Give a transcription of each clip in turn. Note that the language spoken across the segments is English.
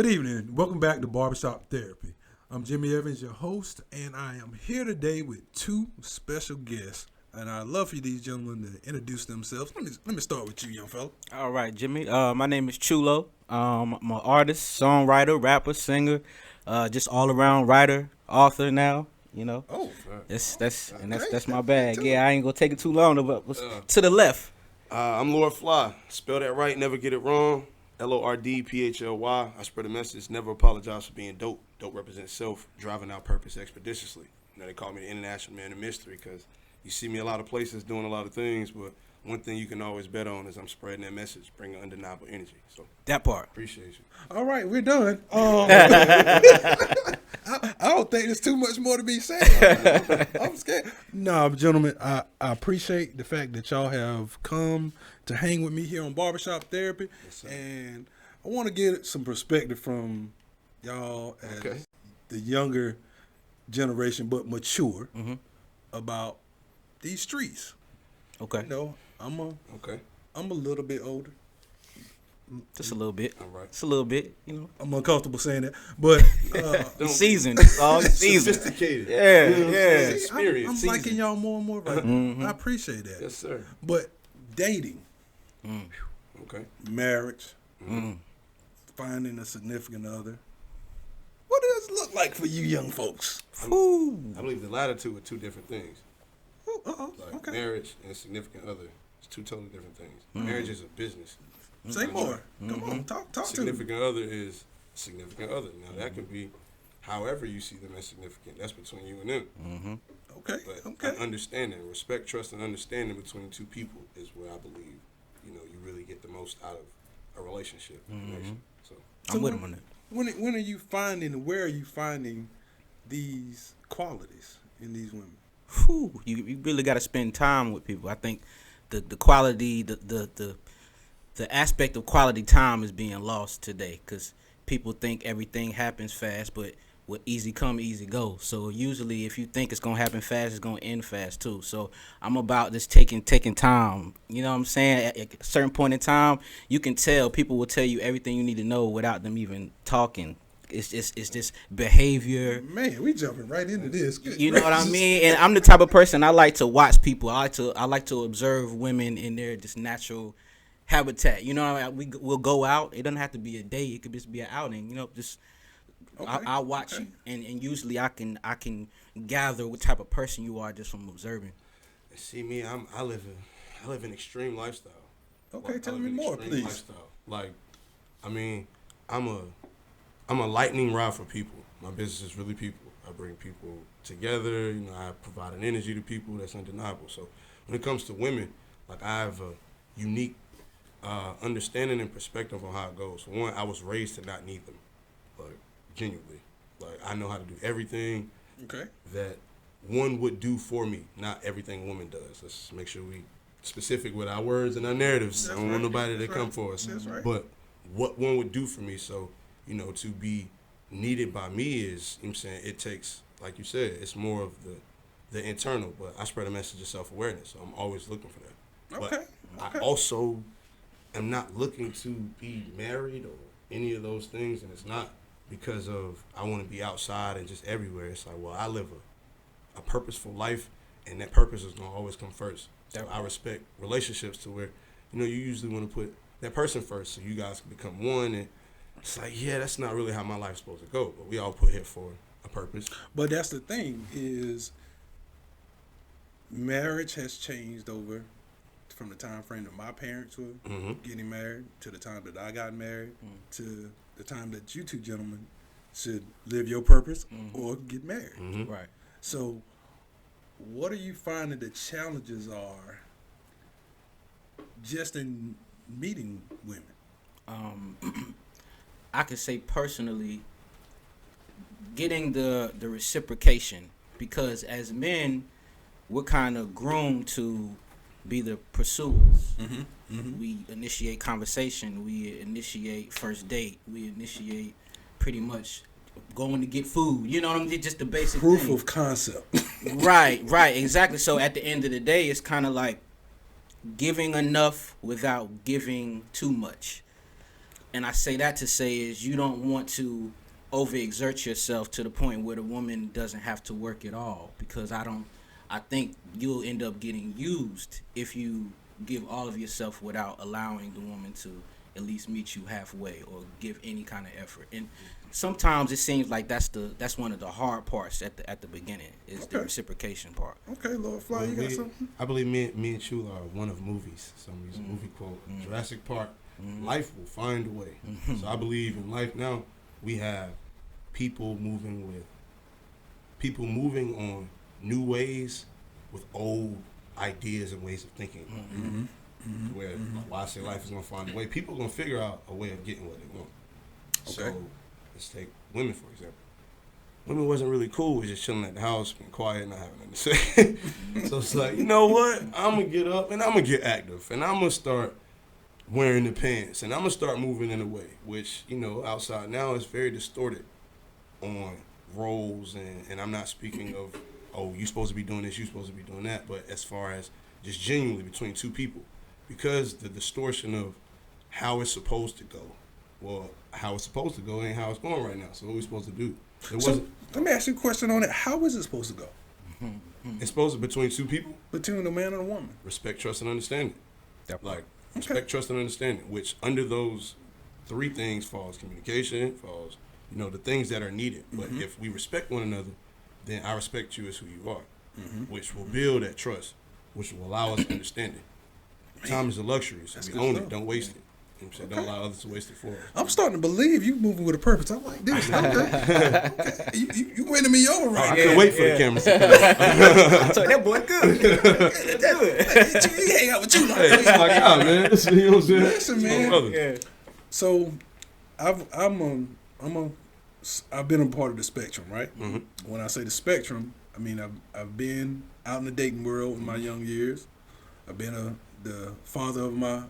Good evening. Welcome back to BarberShop Therapy. I'm Jimmy Evans, your host, and I am here today with two special guests. And I'd love for these gentlemen to introduce themselves. Let me start with you, young fella. All right, Jimmy. My name is Chulo. I'm an artist, songwriter, rapper, singer, just all around writer, author now. You know. Oh, That's my bag. Yeah, I ain't gonna take it too long. But to the left. I'm LordPhly. Spell that right, never get it wrong. LordPhly. I spread a message, never apologize for being dope. Dope represents self, driving out purpose expeditiously. You know, they call me the international man of mystery because you see me a lot of places doing a lot of things, but one thing you can always bet on is I'm spreading that message, bringing undeniable energy. So that part. Appreciate you. All right, we're done. I don't think there's too much more to be said. I'm scared. No, gentlemen, I appreciate the fact that y'all have come to hang with me here on BarberShop Therapy. Yes, And I want to get some perspective from y'all as the younger generation, but mature, about these streets. Okay. You know, I'm a little bit older. Just a little bit. All right. Just a little bit. You know. I'm uncomfortable saying that, but Seasoned. It's all seasoned. Sophisticated. Yeah, You know what I'm yeah. saying? Experience. I'm liking y'all more and more right now. I appreciate that. Yes, sir. But dating, Okay. marriage, finding a significant other, what does it look like for you young folks? I believe the latter two are two different things. Like Okay. marriage and significant other. It's two totally different things. Marriage is a business. Say more. Come on, talk to me. Significant other is significant other. Now that can be however you see them as significant. That's between you and them. Okay, But okay. understanding, respect, trust, and understanding between two people is where I believe, you really get the most out of a relationship. Connection. So I'm with him on that. When are you finding, where are you finding these qualities in these women? Whew, you really got to spend time with people. I think the quality, the aspect of quality time is being lost today because people think everything happens fast, but with easy come, easy go. So usually if you think it's going to happen fast, it's going to end fast too. So I'm about just taking time. You know what I'm saying? At a certain point in time, you can tell, people will tell you everything you need to know without them even talking. It's just behavior. Man, we jumping right into this. Good You know what I gracious. mean? And I'm the type of person, I like to watch people. I like to observe women in their just natural habitat. You know, we'll go out. It doesn't have to be a date. It could just be an outing. You know, just I'll watch you, and usually I can gather what type of person you are just from observing. see me, I live an extreme lifestyle. Okay, Like, tell I live me an more, extreme please. Lifestyle. Like, I mean, I'm a lightning rod for people. My business is really people. I bring people together. I provide an energy to people that's undeniable. So when it comes to women, like I have a unique understanding and perspective on how it goes. For one, I was raised to not need them, like genuinely. Like I know how to do everything that one would do for me, not everything a woman does. Let's make sure we specific with our words and our narratives. That's I don't want right. nobody to That's come right. for us. That's right. But what one would do for me, so to be needed by me is, I'm saying, it takes, like you said, it's more of the internal. But I spread a message of self-awareness, so I'm always looking for that. Okay. But I also am not looking to be married or any of those things, and it's not because of I want to be outside and just everywhere. It's like, well, I live a purposeful life, and that purpose is going to always come first. So I respect relationships to where, you usually want to put that person first so you guys can become one. And it's like, yeah, that's not really how my life's supposed to go, but we all put here for a purpose. But that's the thing is marriage has changed over from the time frame that my parents were getting married to the time that I got married to the time that you two gentlemen should live your purpose or get married. Right. So what are you finding the challenges are just in meeting women? I could say personally, getting the reciprocation, because as men, we're kind of groomed to be the pursuers. We initiate conversation. We initiate first date. We initiate pretty much going to get food. You know what I mean? Just the basic Proof thing. of concept. Right, exactly. So at the end of the day, it's kind of like giving enough without giving too much. and I say that to say is you don't want to overexert yourself to the point where the woman doesn't have to work at all, because I think you'll end up getting used if you give all of yourself without allowing the woman to at least meet you halfway or give any kind of effort. And sometimes it seems like that's one of the hard parts at the beginning is the reciprocation part. Okay, LordPhly, you got something? I believe me and Chu are one of movies. Some movie quote, Jurassic Park. Life will find a way. So I believe in life now we have people moving on new ways with old ideas and ways of thinking. Where I say life is gonna find a way. People are gonna figure out a way of getting what they want. Okay. So let's take women for example. Women wasn't really cool with just chilling at the house, being quiet, not having nothing to say. So it's like, you know what? I'm gonna get up and I'm gonna get active and I'm gonna start wearing the pants and I'm gonna start moving in a way which, outside now is very distorted on roles and I'm not speaking of, oh, you supposed to be doing this, you supposed to be doing that, but as far as just genuinely between two people, because the distortion of how it's supposed to go, well, how it's supposed to go ain't how it's going right now. So what are we supposed to do? So let me ask you a question on it. How is it supposed to go? It's supposed to be between two people. Between a man and a woman. Respect, trust, and understanding. Definitely. Respect, trust, and understanding, which under those three things falls communication, falls, the things that are needed. But if we respect one another, then I respect you as who you are, which will build that trust, which will allow us understanding. Time is a luxury, so we own it. Don't waste it. You know what I'm saying? Don't allow others to waste it for us. I'm starting to believe you moving with a purpose. I'm like this. Okay. You winning me over right now. I couldn't wait for the cameras to come. I told that boy good. He hang out with you. Hey, that's my guy, man. You know what I'm saying? Listen, man. Yeah. So, I've been a part of the spectrum, right? When I say the spectrum, I mean I've been out in the dating world in my young years. I've been the father of my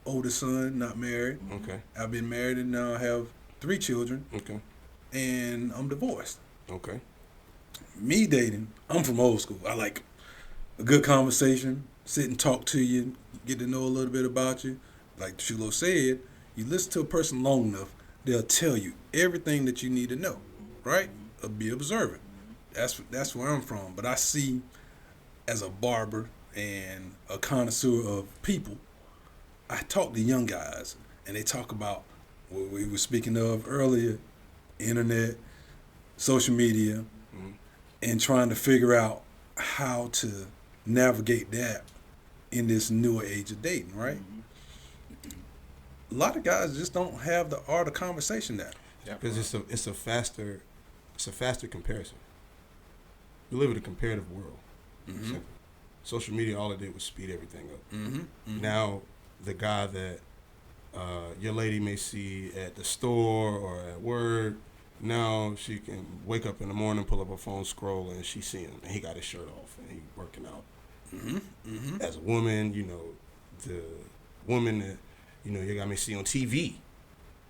oldest son, not married. Okay. I've been married and now I have 3 children. Okay. And I'm divorced. Okay. Me dating, I'm from old school. I like a good conversation, sit and talk to you, get to know a little bit about you. Like Chulo said, you listen to a person long enough, they'll tell you everything that you need to know, right? Be observant. That's where I'm from. But I see, as a barber and a connoisseur of people, I talk to young guys, and they talk about what we were speaking of earlier, internet, social media, and trying to figure out how to navigate that in this newer age of dating, right? A lot of guys just don't have the art of conversation now. Because it's a faster comparison. We live in a comparative world. Social media, all it did was speed everything up. Now, the guy that your lady may see at the store or at work, now she can wake up in the morning, pull up her phone, scroll, and she see him, and he got his shirt off, and he working out. As a woman, the woman that, you got me see on TV,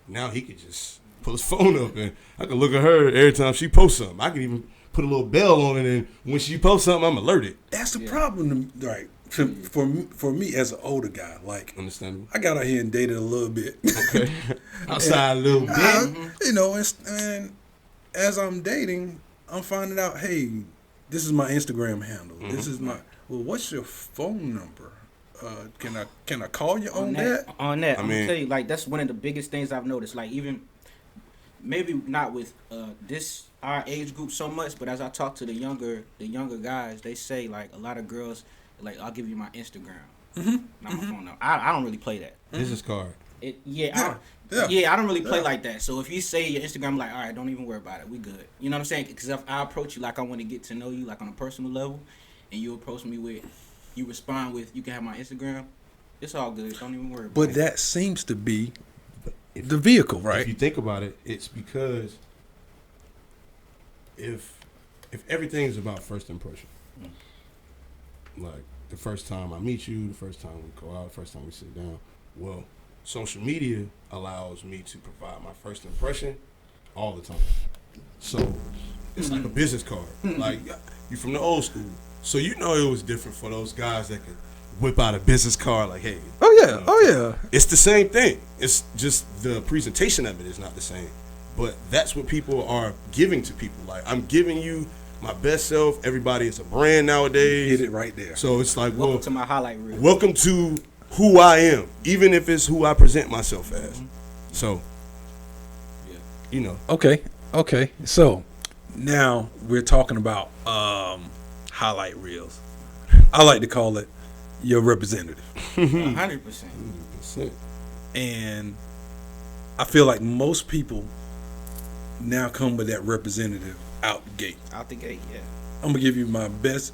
now he could just pull his phone up, and I can look at her every time she posts something. I can even put a little bell on it, and when she posts something, I'm alerted. That's the problem, right? For me as an older guy, like, Understandable. I got out here and dated a little bit. Okay. Outside a little bit. And as I'm dating, I'm finding out, hey, this is my Instagram handle. This is my, what's your phone number? Can I call you on that? On that, I'm gonna tell you, like, that's one of the biggest things I've noticed. Like, even maybe not with our age group so much, but as I talk to the younger guys, they say, like, a lot of girls, like, I'll give you my Instagram, not my phone number. I don't really play that. Business card. I don't really play like that. So if you say your Instagram, I'm like, all right, don't even worry about it. We good. You know what I'm saying? Because if I approach you like I want to get to know you, like on a personal level, and you approach me with, you respond with, you can have my Instagram, it's all good. Don't even worry about it. But that seems to be the vehicle, right? If you think about it, it's because if everything is about first impression, like the first time I meet you, the first time we go out, the first time we sit down, well, social media allows me to provide my first impression all the time. So it's like a business card. Like, you from the old school. So it was different for those guys that could whip out a business card like, hey. Oh yeah. It's the same thing. It's just the presentation of it is not the same. But that's what people are giving to people. Like, I'm giving you my best self. Everybody is a brand nowadays. Hit it right there. So it's like, Welcome to my highlight reel. welcome to who I am, even if it's who I present myself as. So, you know. Okay. So now we're talking about highlight reels. I like to call it your representative. 100%. And I feel like most people now come with that representative out the gate. Out the gate, yeah. I'm gonna give you my best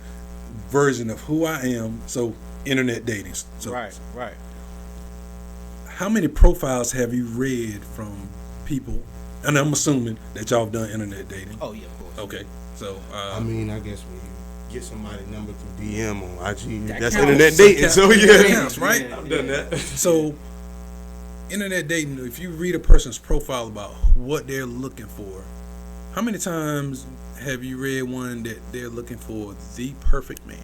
version of who I am. So internet dating. So Right. how many profiles have you read from people? And I'm assuming that y'all have done internet dating. Oh yeah, of course. Okay. So I mean, I guess when you get somebody's number through DM on IG, That that's counts. internet dating. So that yeah, counts, right? Yeah. I've done that. So internet dating, if you read a person's profile about what they're looking for, how many times have you read one that they're looking for the perfect man?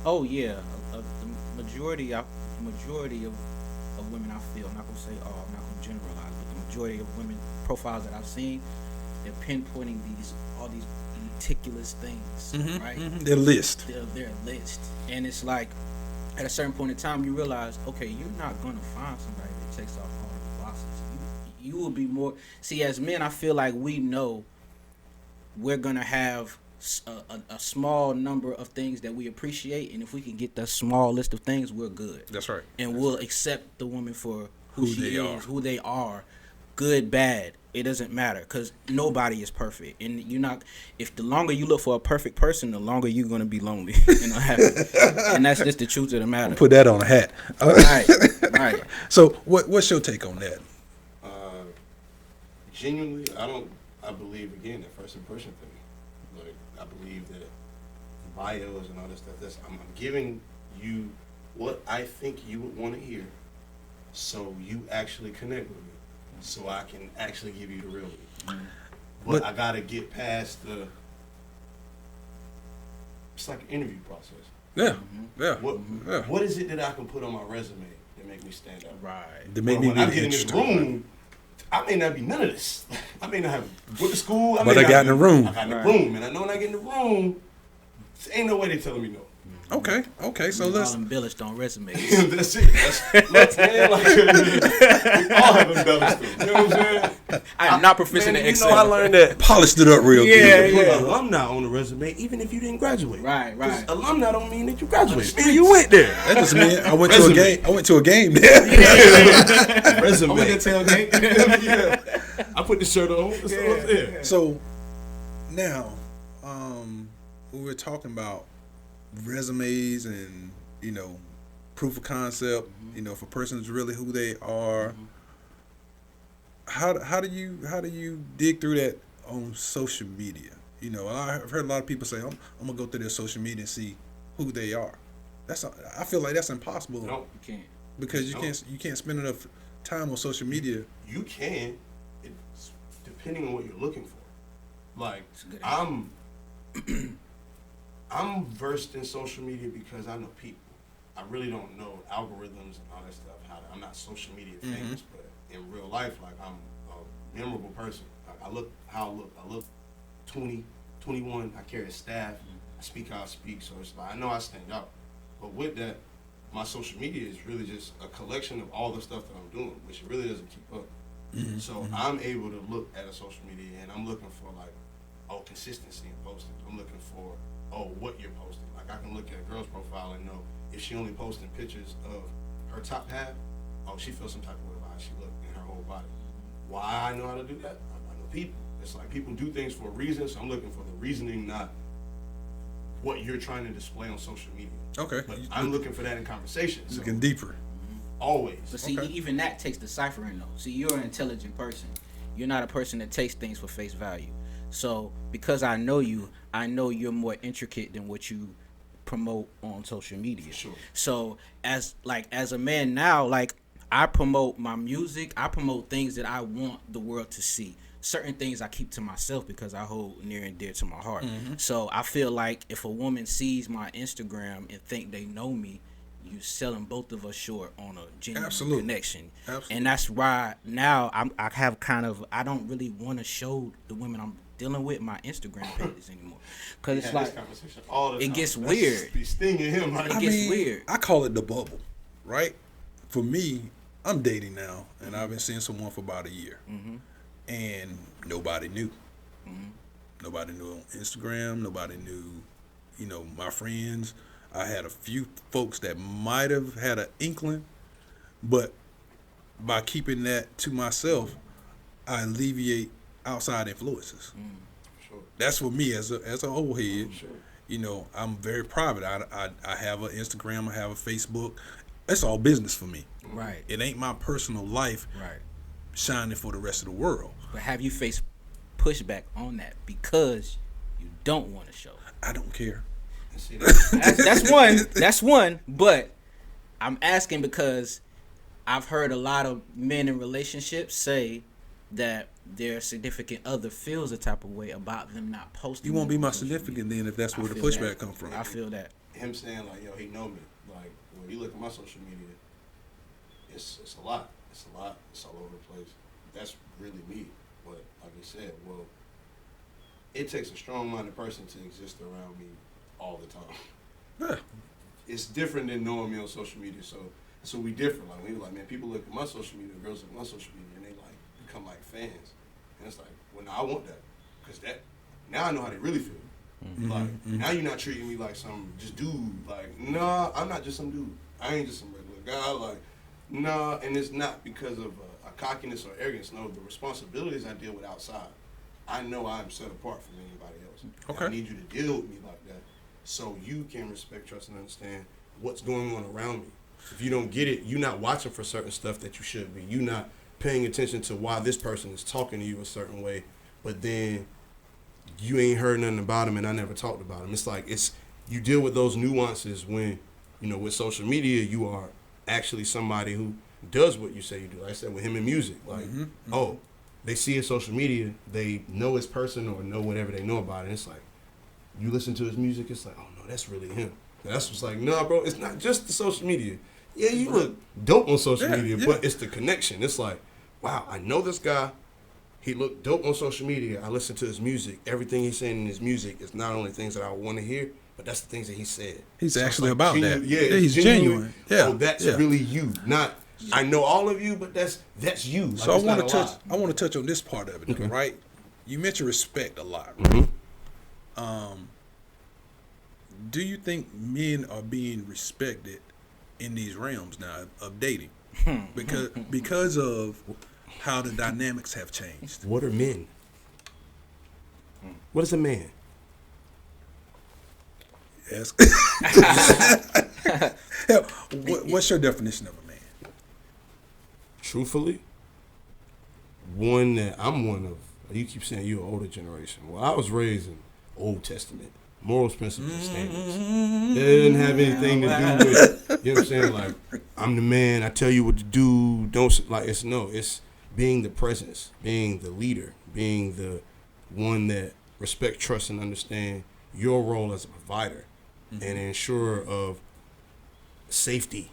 Oh yeah, the majority of women, I feel, I'm not gonna say all, I'm not gonna generalize, but the majority of women profiles that I've seen, they're pinpointing all these meticulous things, right? Their list. Their list, and it's like at a certain point in time you realize, okay, you're not gonna find somebody that takes off all the boxes. You will be more. See, as men, I feel like we know we're gonna have a small number of things that we appreciate, and if we can get that small list of things, we're good. That's right. And we'll accept the woman for who she they is, are. who they are, good, bad. It doesn't matter, because nobody is perfect, and you're not. If the longer you look for a perfect person, the longer you're gonna be lonely and unhappy, and that's just the truth of the matter. Put that on a hat. Right. So what's your take on that? Genuinely, I believe, again, that first impression thing. Like, I believe that the bios and all this stuff, I'm giving you what I think you would want to hear, so you actually connect with me, so I can actually give you the real me. But I gotta get past it's like an interview process. Yeah. What is it that I can put on my resume that make me stand out? Right. To make me When I really get in this interesting. room, I may not be none of this. I may not have went to school. But I got in the room. I got in the room, and I know when I get in the room, there ain't no way they telling me no. Okay. So All let's. embellished on resumes. That's it. That's man. Like, we all have embellished them. You know what I'm saying? I am not proficient in You Excel. know, I learned that. Polished it up real Yeah, good. Put alumni on the resume, even if you didn't graduate. Right. 'Cause alumni don't mean that you graduated. Man, you streets. went there. That just meant I went to a Resume. game. I went to a game there. Resume. I'm gonna tailgate. Yeah. I put the shirt on. Yeah. So now, we were talking about resumes and proof of concept. If a person's really who they are, how do you dig through that on social media? I've heard a lot of people say, I'm gonna go through their social media and see who they are. I feel like that's impossible. No. You can't. Because you can't spend enough time on social media. You can, it's depending on what you're looking for. Like, It's a good answer. I'm versed in social media because I know people. I really don't know algorithms and all that stuff. I'm not social media famous, but in real life, like, I'm a memorable person. Like, I look 20, 21. I carry a staff. I speak how I speak, so it's like I know I stand out. But with that, my social media is really just a collection of all the stuff that I'm doing, which really doesn't keep up. So I'm able to look at a social media and I'm looking for consistency in posting. I'm looking for what you're posting. Like, I can look at a girl's profile and know if she only posting pictures of her top half, she feels some type of way about how she look in her whole body. Why I know how to do that? I know people. It's like people do things for a reason, so I'm looking for the reasoning, not what you're trying to display on social media. Okay. But I'm looking for that in conversation. So Looking deeper. always. But see, even that takes deciphering though. See, you're an intelligent person. You're not a person that takes things for face value. So because I know you, I know you're more intricate than what you promote on social media. Sure. So as a man now, like, I promote my music, I promote things that I want the world to see. Certain things I keep to myself because I hold near and dear to my heart. So I feel like if a woman sees my Instagram and think they know me, you selling both of us short on a genuine Absolutely. connection. Absolutely. And that's why now I have kind of, I don't really want to show the women I'm dealing with my Instagram pages anymore, because it's like all the it time. gets That's weird. Be stinging him. Like, It gets weird. I call it the bubble, right? For me, I'm dating now, and I've been seeing someone for about a year, and nobody knew. Nobody knew on Instagram. Nobody knew, my friends. I had a few folks that might have had an inkling, but by keeping that to myself, I alleviate outside influences. Sure. That's for me as a old head. Sure. I'm very private. I have an Instagram. I have a Facebook. It's all business for me. Right. It ain't my personal life Right. shining for the rest of the world. But have you faced pushback on that because you don't want to show? I don't care. See, That's one. That's one. But I'm asking because I've heard a lot of men in relationships say that their significant other feels a type of way about them not posting. You won't be on my social significant media. then if that's where the feel pushback that. come from. I feel that. him saying like, yo, he know me. Like, when you look at my social media, it's a lot. It's a lot. It's all over the place. That's really me. But like you said, well, it takes a strong-minded person to exist around me all the time. Yeah. It's different than knowing me on social media. So we different. Like, we like, man, people look at my social media, girls look at my social media, and they like become like fans. And it's like, well, no, I want that, because that now I know how they really feel. Like, now you're not treating me like some just dude. Like, nah, I'm not just some dude. I ain't just some regular guy. Like, nah, and it's not because of a cockiness or arrogance. No, the responsibilities I deal with outside, I know I'm set apart from anybody else. Okay. I need you to deal with me like that, so you can respect, trust, and understand what's going on around me. If you don't get it, you're not watching for certain stuff that you should be. You're not paying attention to why this person is talking to you a certain way, but then you ain't heard nothing about him and I never talked about him. It's like, you deal with those nuances when, with social media, you are actually somebody who does what you say you do. Like I said, with him in music, like, oh, they see his social media, they know his person or know whatever they know about it. It's like, you listen to his music, it's like, oh no, that's really him. And that's what's like, no, bro, it's not just the social media. Yeah, you look dope on social media, but it's the connection. It's like, wow, I know this guy. He looked dope on social media. I listen to his music. Everything he's saying in his music is not only things that I want to hear, but that's the things that he said. He's So actually like about that. Yeah, He's genuine. Yeah, Oh, that's yeah. really you. Not, I know all of you, but that's you. Like, So I it's want not to a touch. lie. I want to touch on this part of it, Okay. right? You mentioned respect a lot, right? Do you think men are being respected in these realms now of dating, because of how the dynamics have changed? What are men? What is a man? Yes. What's your definition of a man? Truthfully, one that I'm one of. You keep saying you're an older generation. Well, I was raised in Old Testament. Morals, principles, and standards. It didn't have anything to do with, you know what I'm saying? Like, I'm the man, I tell you what to do. Don't, like, it's being the presence, being the leader, being the one that respect, trust, and understand your role as a provider and ensure of safety.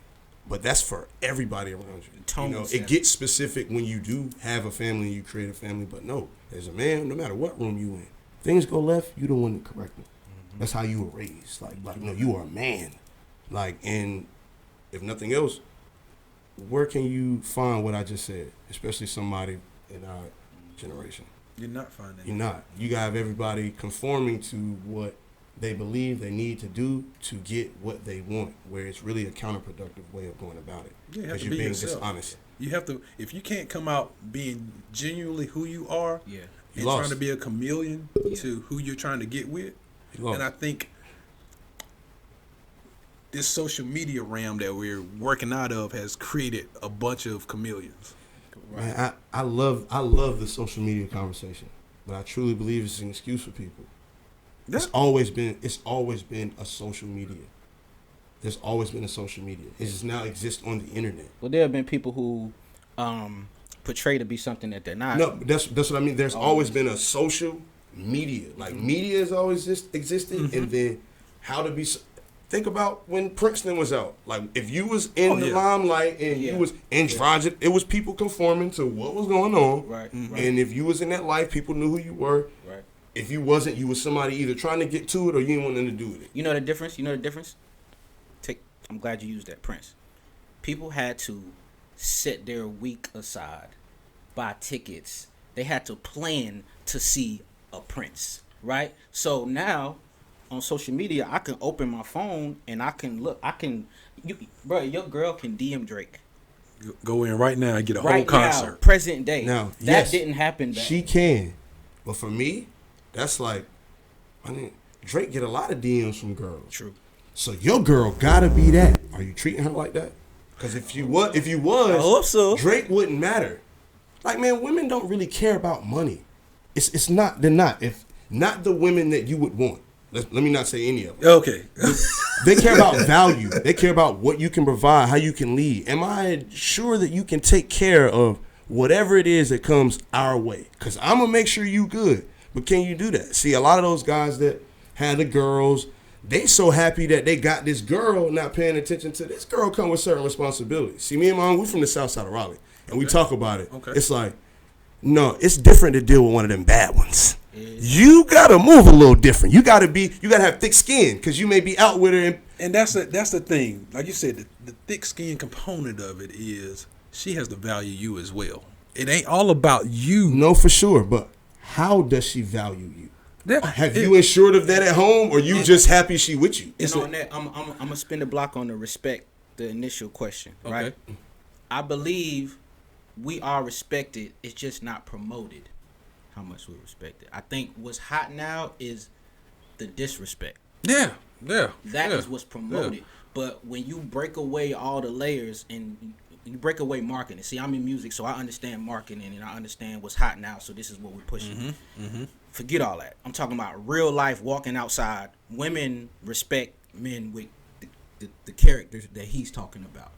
But that's for everybody around you. It gets specific when you do have a family and you create a family. But no, as a man, no matter what room you in, things go left, you the one to correct them. That's how you were raised. Like, no, you are a man. Like, and if nothing else, where can you find what I just said? Especially somebody in our generation. You're not finding. You're not. You gotta have everybody conforming to what they believe they need to do to get what they want, where it's really a counterproductive way of going about it. You have to you're be being yourself. dishonest. You have to. If you can't come out being genuinely who you are, and lost. trying to be a chameleon to who you're trying to get with, and I think this social media realm that we're working out of has created a bunch of chameleons. Man, I love the social media conversation, but I truly believe it's an excuse for people. Yeah. It's always been a social media. There's always been a social media. It just now exists on the internet. Well, there have been people who portray to be something that they're not. No, that's what I mean. There's always been a social media. Like, media has always existed, and then how to be. think about when Princeton was out. Like, if you was in the yeah. limelight and you was androgynous, it was people conforming to what was going on. Right. And if you was in that life, people knew who you were. Right. If you wasn't, you was somebody either trying to get to it or you didn't want nothing to do with it. You know the difference? I'm glad you used that, Prince. People had to set their week aside, buy tickets. They had to plan to see a Prince, right? So now on social media, I can open my phone and I can look. Your girl can DM Drake. Go in right now and get a Right whole concert. now, present day. Now, that yes, didn't happen back. She can. But for me, that's like, Drake get a lot of DMs from girls. True. So your girl gotta be that. Are you treating her like that? Because if you was, I hope so. Drake wouldn't matter. Like, man, women don't really care about money. It's not. They're not. If not the women that you would want. Let me not say any of them. Okay. They care about value. They care about what you can provide, how you can lead. Am I sure that you can take care of whatever it is that comes our way? Because I'm going to make sure you good. But can you do that? See, a lot of those guys that had the girls, they so happy that they got this girl, not paying attention to this girl come with certain responsibilities. See, me and Mom, we from the south side of Raleigh, and we talk about it. Okay. It's like, no, it's different to deal with one of them bad ones. You gotta move a little different. You gotta have thick skin because you may be out with her. And that's the thing. Like you said, the thick skin component of it is she has to value you as well. It ain't all about you. No, for sure. But how does she value you? Have you ensured of that at home, or you just happy she with you? And on that, I'm gonna spin the block on the initial question, right? Okay. I believe we are respected. It's just not promoted how much we respect it. I think what's hot now is the disrespect. Yeah. That is what's promoted. Yeah. But when you break away all the layers and you break away marketing. See, I'm in music, so I understand marketing and I understand what's hot now. So this is what we're pushing. Forget all that. I'm talking about real life, walking outside. Women respect men with the characters that he's talking about.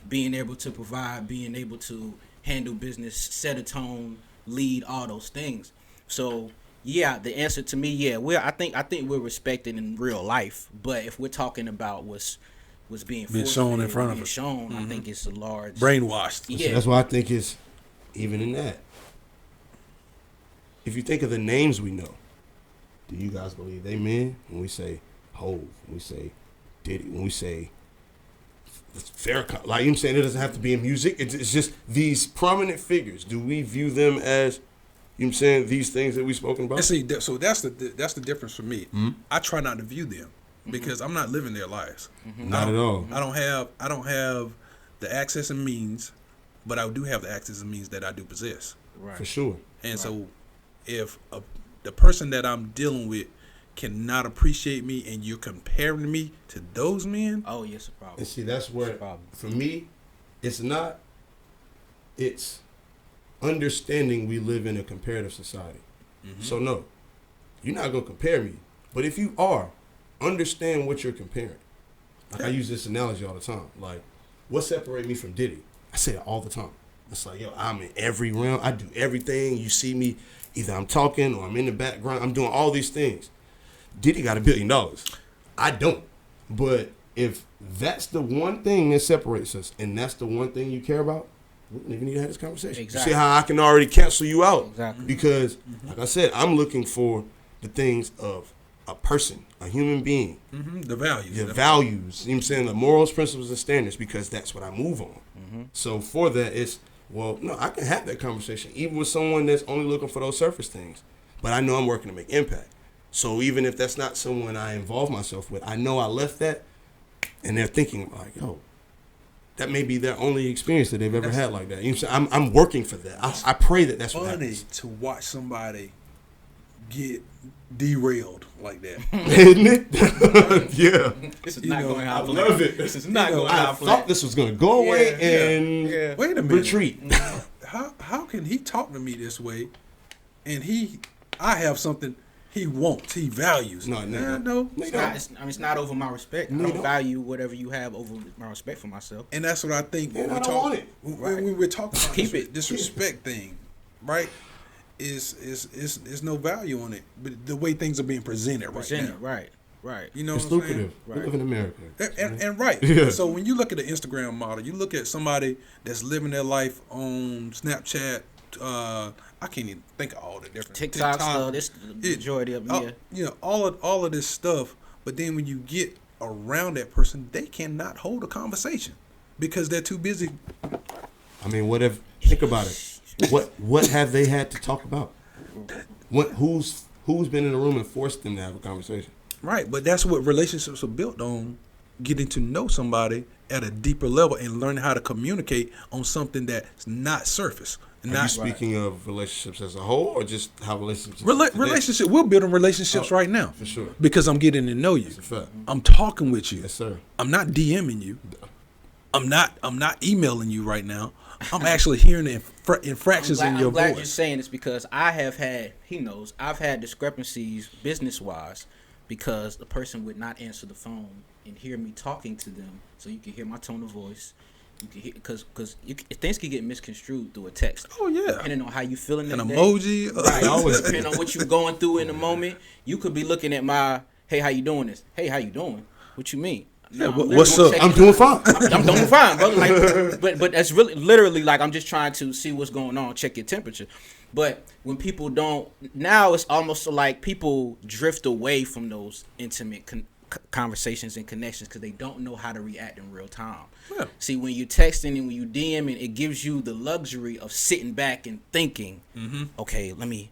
Being able to provide, being able to handle business, set a tone, lead, all those things. So yeah, the answer to me, I think we're respected in real life. But if we're talking about what's being shown in front of us, I think it's a large brainwashed. Yeah, so that's why I think it's even in that. If you think of the names we know, do you guys believe they men? When we say Hove, when we say Diddy, when we say Farrakhan, like I'm saying, it doesn't have to be in music. It's just these prominent figures. Do we view them as, you know what I'm saying, these things that we've spoken about? And see, so that's the difference for me. I try not to view them because I'm not living their lives. Not at all. I don't have the access and means, but I do have the access and means that I do possess. Right. For sure. And so, if the person that I'm dealing with cannot appreciate me, and you're comparing me to those men, oh, yes, a problem. And see, that's where, for me, it's understanding we live in a comparative society. So no, you're not gonna compare me. But if you are, understand what you're comparing. Like I use this analogy all the time. Like, what separates me from Diddy? I say it all the time. It's like, yo, I'm in every realm. I do everything. You see me, either I'm talking or I'm in the background. I'm doing all these things. Diddy got $1 billion. I don't. But if that's the one thing that separates us, and that's the one thing you care about, we don't even need to have this conversation. Exactly. You see how I can already cancel you out? Exactly. Because, like I said, I'm looking for the things of a person, a human being. The values. The values. You know what I'm saying? The morals, principles, and standards, because that's what I move on. So for that, it's, well, no, I can have that conversation, even with someone that's only looking for those surface things. But I know I'm working to make impact. So even if that's not someone I involve myself with, I know I left that, and they're thinking like, yo, that may be their only experience that they've ever had like that. You know what I'm saying? I'm working for that. I pray that that's what happens. To watch somebody get derailed like that. Isn't it? Yeah. This is not going how I love it. This is not going how I I thought this was going to go away and Wait a minute. retreat. How can he talk to me this way, and I have something he wants, he values. No. It's not over my respect. I don't value whatever you have over my respect for myself. And that's what I think And I don't want it. when we're talking about Keep it. this respect thing, right? Is no value on it, but the way things are being presented right now. Right. Right. You know It's what I'm saying? lucrative. Right. We live in America. And right. Yeah. So when you look at the Instagram model, you look at somebody that's living their life on Snapchat. I can't even think of all the different TikTok stuff. This the majority of them. You know, all of this stuff. But then when you get around that person, they cannot hold a conversation because they're too busy. I mean, what if? Think about it. What have they had to talk about? Who's been in the room and forced them to have a conversation? Right, but that's what relationships are built on: getting to know somebody at a deeper level and learning how to communicate on something that's not surface. Are you speaking of relationships as a whole, or just how relationships? Relationship. We're building relationships right now. For sure. Because I'm getting to know you. That's a fact. I'm talking with you. Yes, sir. I'm not DMing you. I'm not emailing you right now. I'm actually hearing the infractions in your I'm glad voice. you're saying this because I've had discrepancies business-wise because the person would not answer the phone and hear me talking to them, so you can hear my tone of voice. You can hear because things can get misconstrued through a text. Oh yeah, depending on how you feeling. An that emoji. Right. Always depending on what you're going through in the moment. You could be looking at my hey, how you doing? This hey, how you doing? What you mean? Yeah, what's up? I'm doing fine. I'm doing fine, brother. Like, but that's really literally like I'm just trying to see what's going on, check your temperature. But when people don't, now it's almost like people drift away from those intimate conversations and connections because they don't know how to react in real time. Yeah. See, when you texting and when you DMing, it gives you the luxury of sitting back and thinking, okay, let me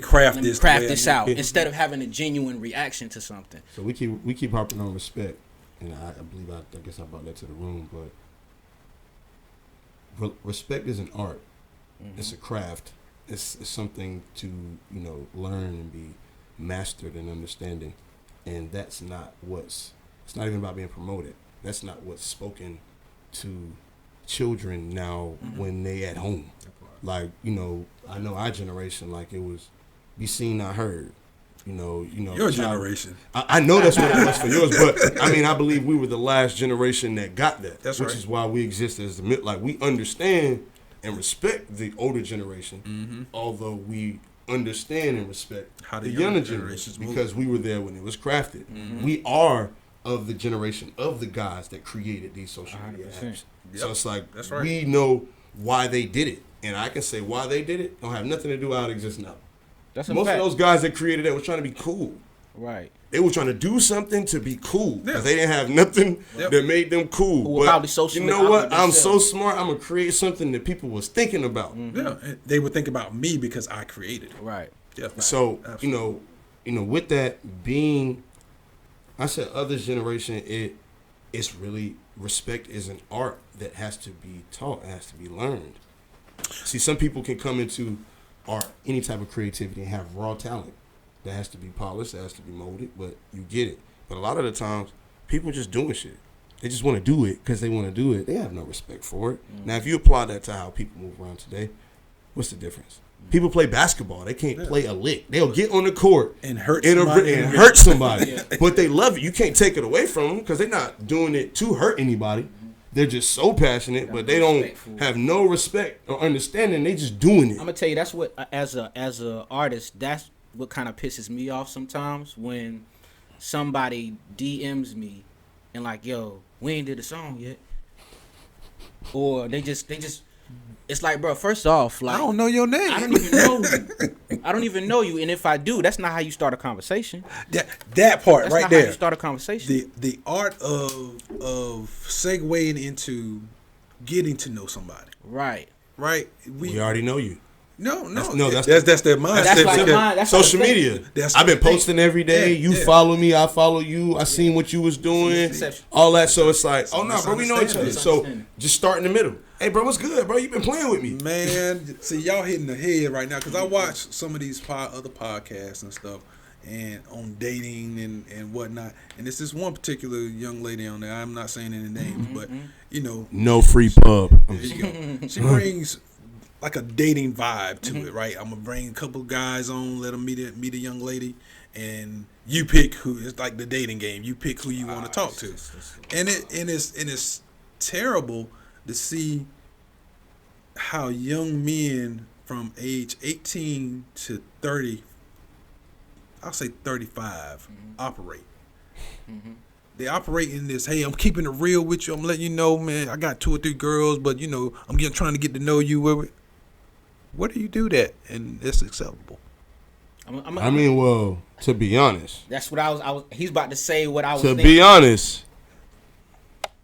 craft this out instead of having a genuine reaction to something. So we keep harping on respect, and I believe I guess I brought that to the room, but respect is an art. It's a craft. It's something to learn and be mastered and understanding, and that's not it's not even about being promoted. That's not what's spoken to children now when they at home. Like, I know our generation, like it was be seen, not heard. Your generation. I know that's what it was for yours, but I mean, I believe we were the last generation that got that. That's which right. is why we exist as we understand and respect the older generation, although we understand and respect how the younger generations because we were there when it was crafted. We are of the generation of the guys that created these social media apps. Yep. So it's like we know why they did it. And I can say why they did it don't have nothing to do with how it exists now. That's most of those guys that created that was trying to be cool. Right. They were trying to do something to be cool because they didn't have nothing that made them cool. Who were probably socially you know what? I'm themselves. so smart. I'm gonna create something that people was thinking about. Yeah, they would think about me because I created it. Right. Yeah. So absolutely. with that being, I said other generation, it's really respect is an art that has to be taught, it has to be learned. See, some people can come into art, any type of creativity, and have raw talent that has to be polished, that has to be molded, but you get it. But a lot of the times, people just doing shit. They just want to do it because they want to do it. They have no respect for it. Now, if you apply that to how people move around today, what's the difference? People play basketball. They can't play a lick. They'll get on the court and hurt somebody. Yeah. But they love it. You can't take it away from them because they're not doing it to hurt anybody. They're just so passionate, but they don't have no respect or understanding. They just doing it. I'm gonna tell you that's what as a artist, that's what kind of pisses me off sometimes when somebody DMs me and like, yo, we ain't did a song yet, or they just. It's like, bro, first off, like, I don't know your name. I don't even know you. I don't even know you. And if I do, that's not how you start a conversation. That part that's right not there. How you start a conversation. The art of segueing into getting to know somebody. Right. Right. We already know you. No. That's their mindset. That's like mine. That's social media. I've been posting every day. You follow me. I follow you. I seen what you was doing. All that. So it's like, oh no, bro, we know each other. So just start in the middle. Hey, bro, what's good, bro? You been playing with me, man. See, y'all hitting the head right now because I watch some of these other podcasts and stuff, and on dating and whatnot. And it's this one particular young lady on there. I'm not saying any names, but no free pub. There you go. She brings like a dating vibe to it, right? I'm gonna bring a couple guys on, let them meet a young lady, and you pick who. It's like the dating game. You pick who you want to talk to, and it's terrible to see how young men from age 18 to 30 I'll say 35 operate. They operate in this, hey, I'm keeping it real with you. I'm letting you know, man, I got 2 or 3 girls, but, you know, I'm trying to get to know you. Where do you do that? And it's acceptable. I mean, well, to be honest. That's what I was. He's about to say what I was To thinking. be honest,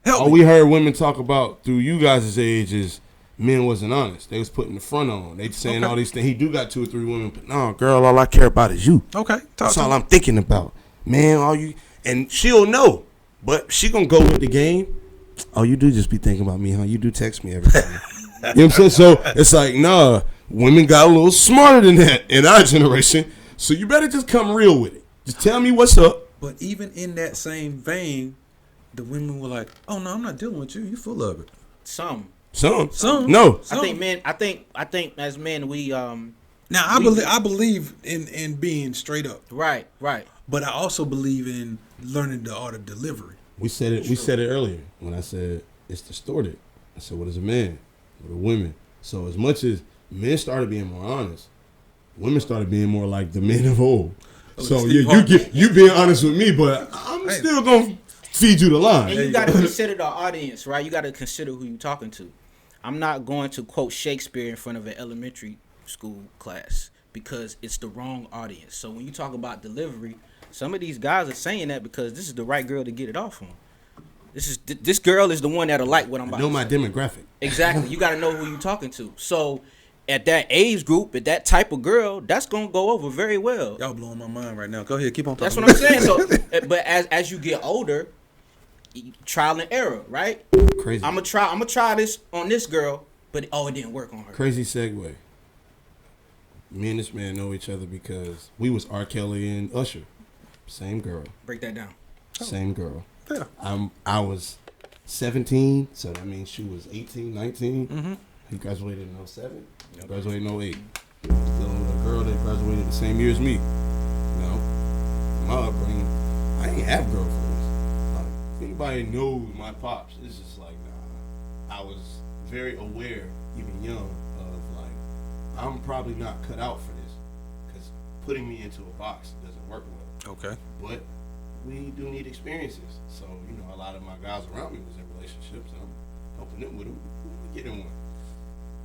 Help all me. we heard women talk about through you guys' age is men wasn't honest. They was putting the front on. They saying all these things. He do got 2 or 3 women, but no, girl, all I care about is you. Okay. That's all I'm thinking about. Man, all you, and she'll know, but she gonna go with the game. Oh, you do just be thinking about me, huh? You do text me every time. You know what I'm saying? So it's like, nah, women got a little smarter than that in our generation. So you better just come real with it. Just tell me what's up. But even in that same vein, the women were like, "Oh no, I'm not dealing with you. You full of it." Some. No. I think as men we Now I believe in being straight up. Right. But I also believe in learning the art of delivery. We said it. We said it earlier when I said it's distorted. I said, "What is a man? What are women?" So as much as men started being more honest, women started being more like the men of old. So you being honest with me, but I'm still gonna feed you the line. And you got to consider the audience, right? You got to consider who you're talking to. I'm not going to quote Shakespeare in front of an elementary school class because it's the wrong audience. So when you talk about delivery, some of these guys are saying that because this is the right girl to get it off on. This girl is the one that'll like what I'm about to say. Know my demographic. Exactly. You got to know who you're talking to. So at that age group, at that type of girl, that's going to go over very well. Y'all blowing my mind right now. Go ahead, keep on talking. That's what I'm saying. So, but as you get older, trial and error, right? Crazy. I'm gonna try this on this girl, but it didn't work on her. Crazy segue. Me and this man know each other because we was R. Kelly and Usher. Same girl. Break that down. Same girl. Yeah. I was 17, so that means she was 18, 19. Mm-hmm. He graduated in 07. I graduated in 08. Still with a girl that graduated the same year as me. You know, my upbringing, I ain't have girlfriends. Like, if anybody knows my pops, it's just like, nah. I was very aware, even young, of like, I'm probably not cut out for this, because putting me into a box doesn't work well. Okay. But we do need experiences. So, you know, a lot of my guys around me was in relationships, and I'm helping them with them. We get in one.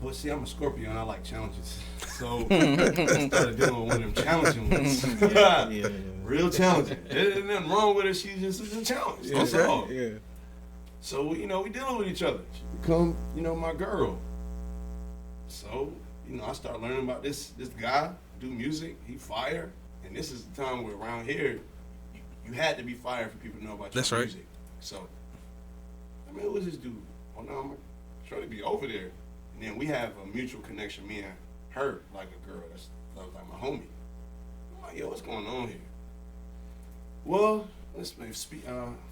But see, I'm a Scorpio, and I like challenges. So, I started dealing with one of them challenging ones. Yeah. Real challenging. There's nothing wrong with her. She just is a challenge. That's all. Yeah. So, you know, we dealing with each other. She become, you know, my girl. So, you know, I started learning about this guy, do music. He fire. And this is the time where around here, you had to be fired for people to know about your music. So, I mean, who was this dude? Oh, no, I'm trying to be over there. And then we have a mutual connection, me and her, like a girl that was like my homie. I'm like, yo, what's going on here? Well, let's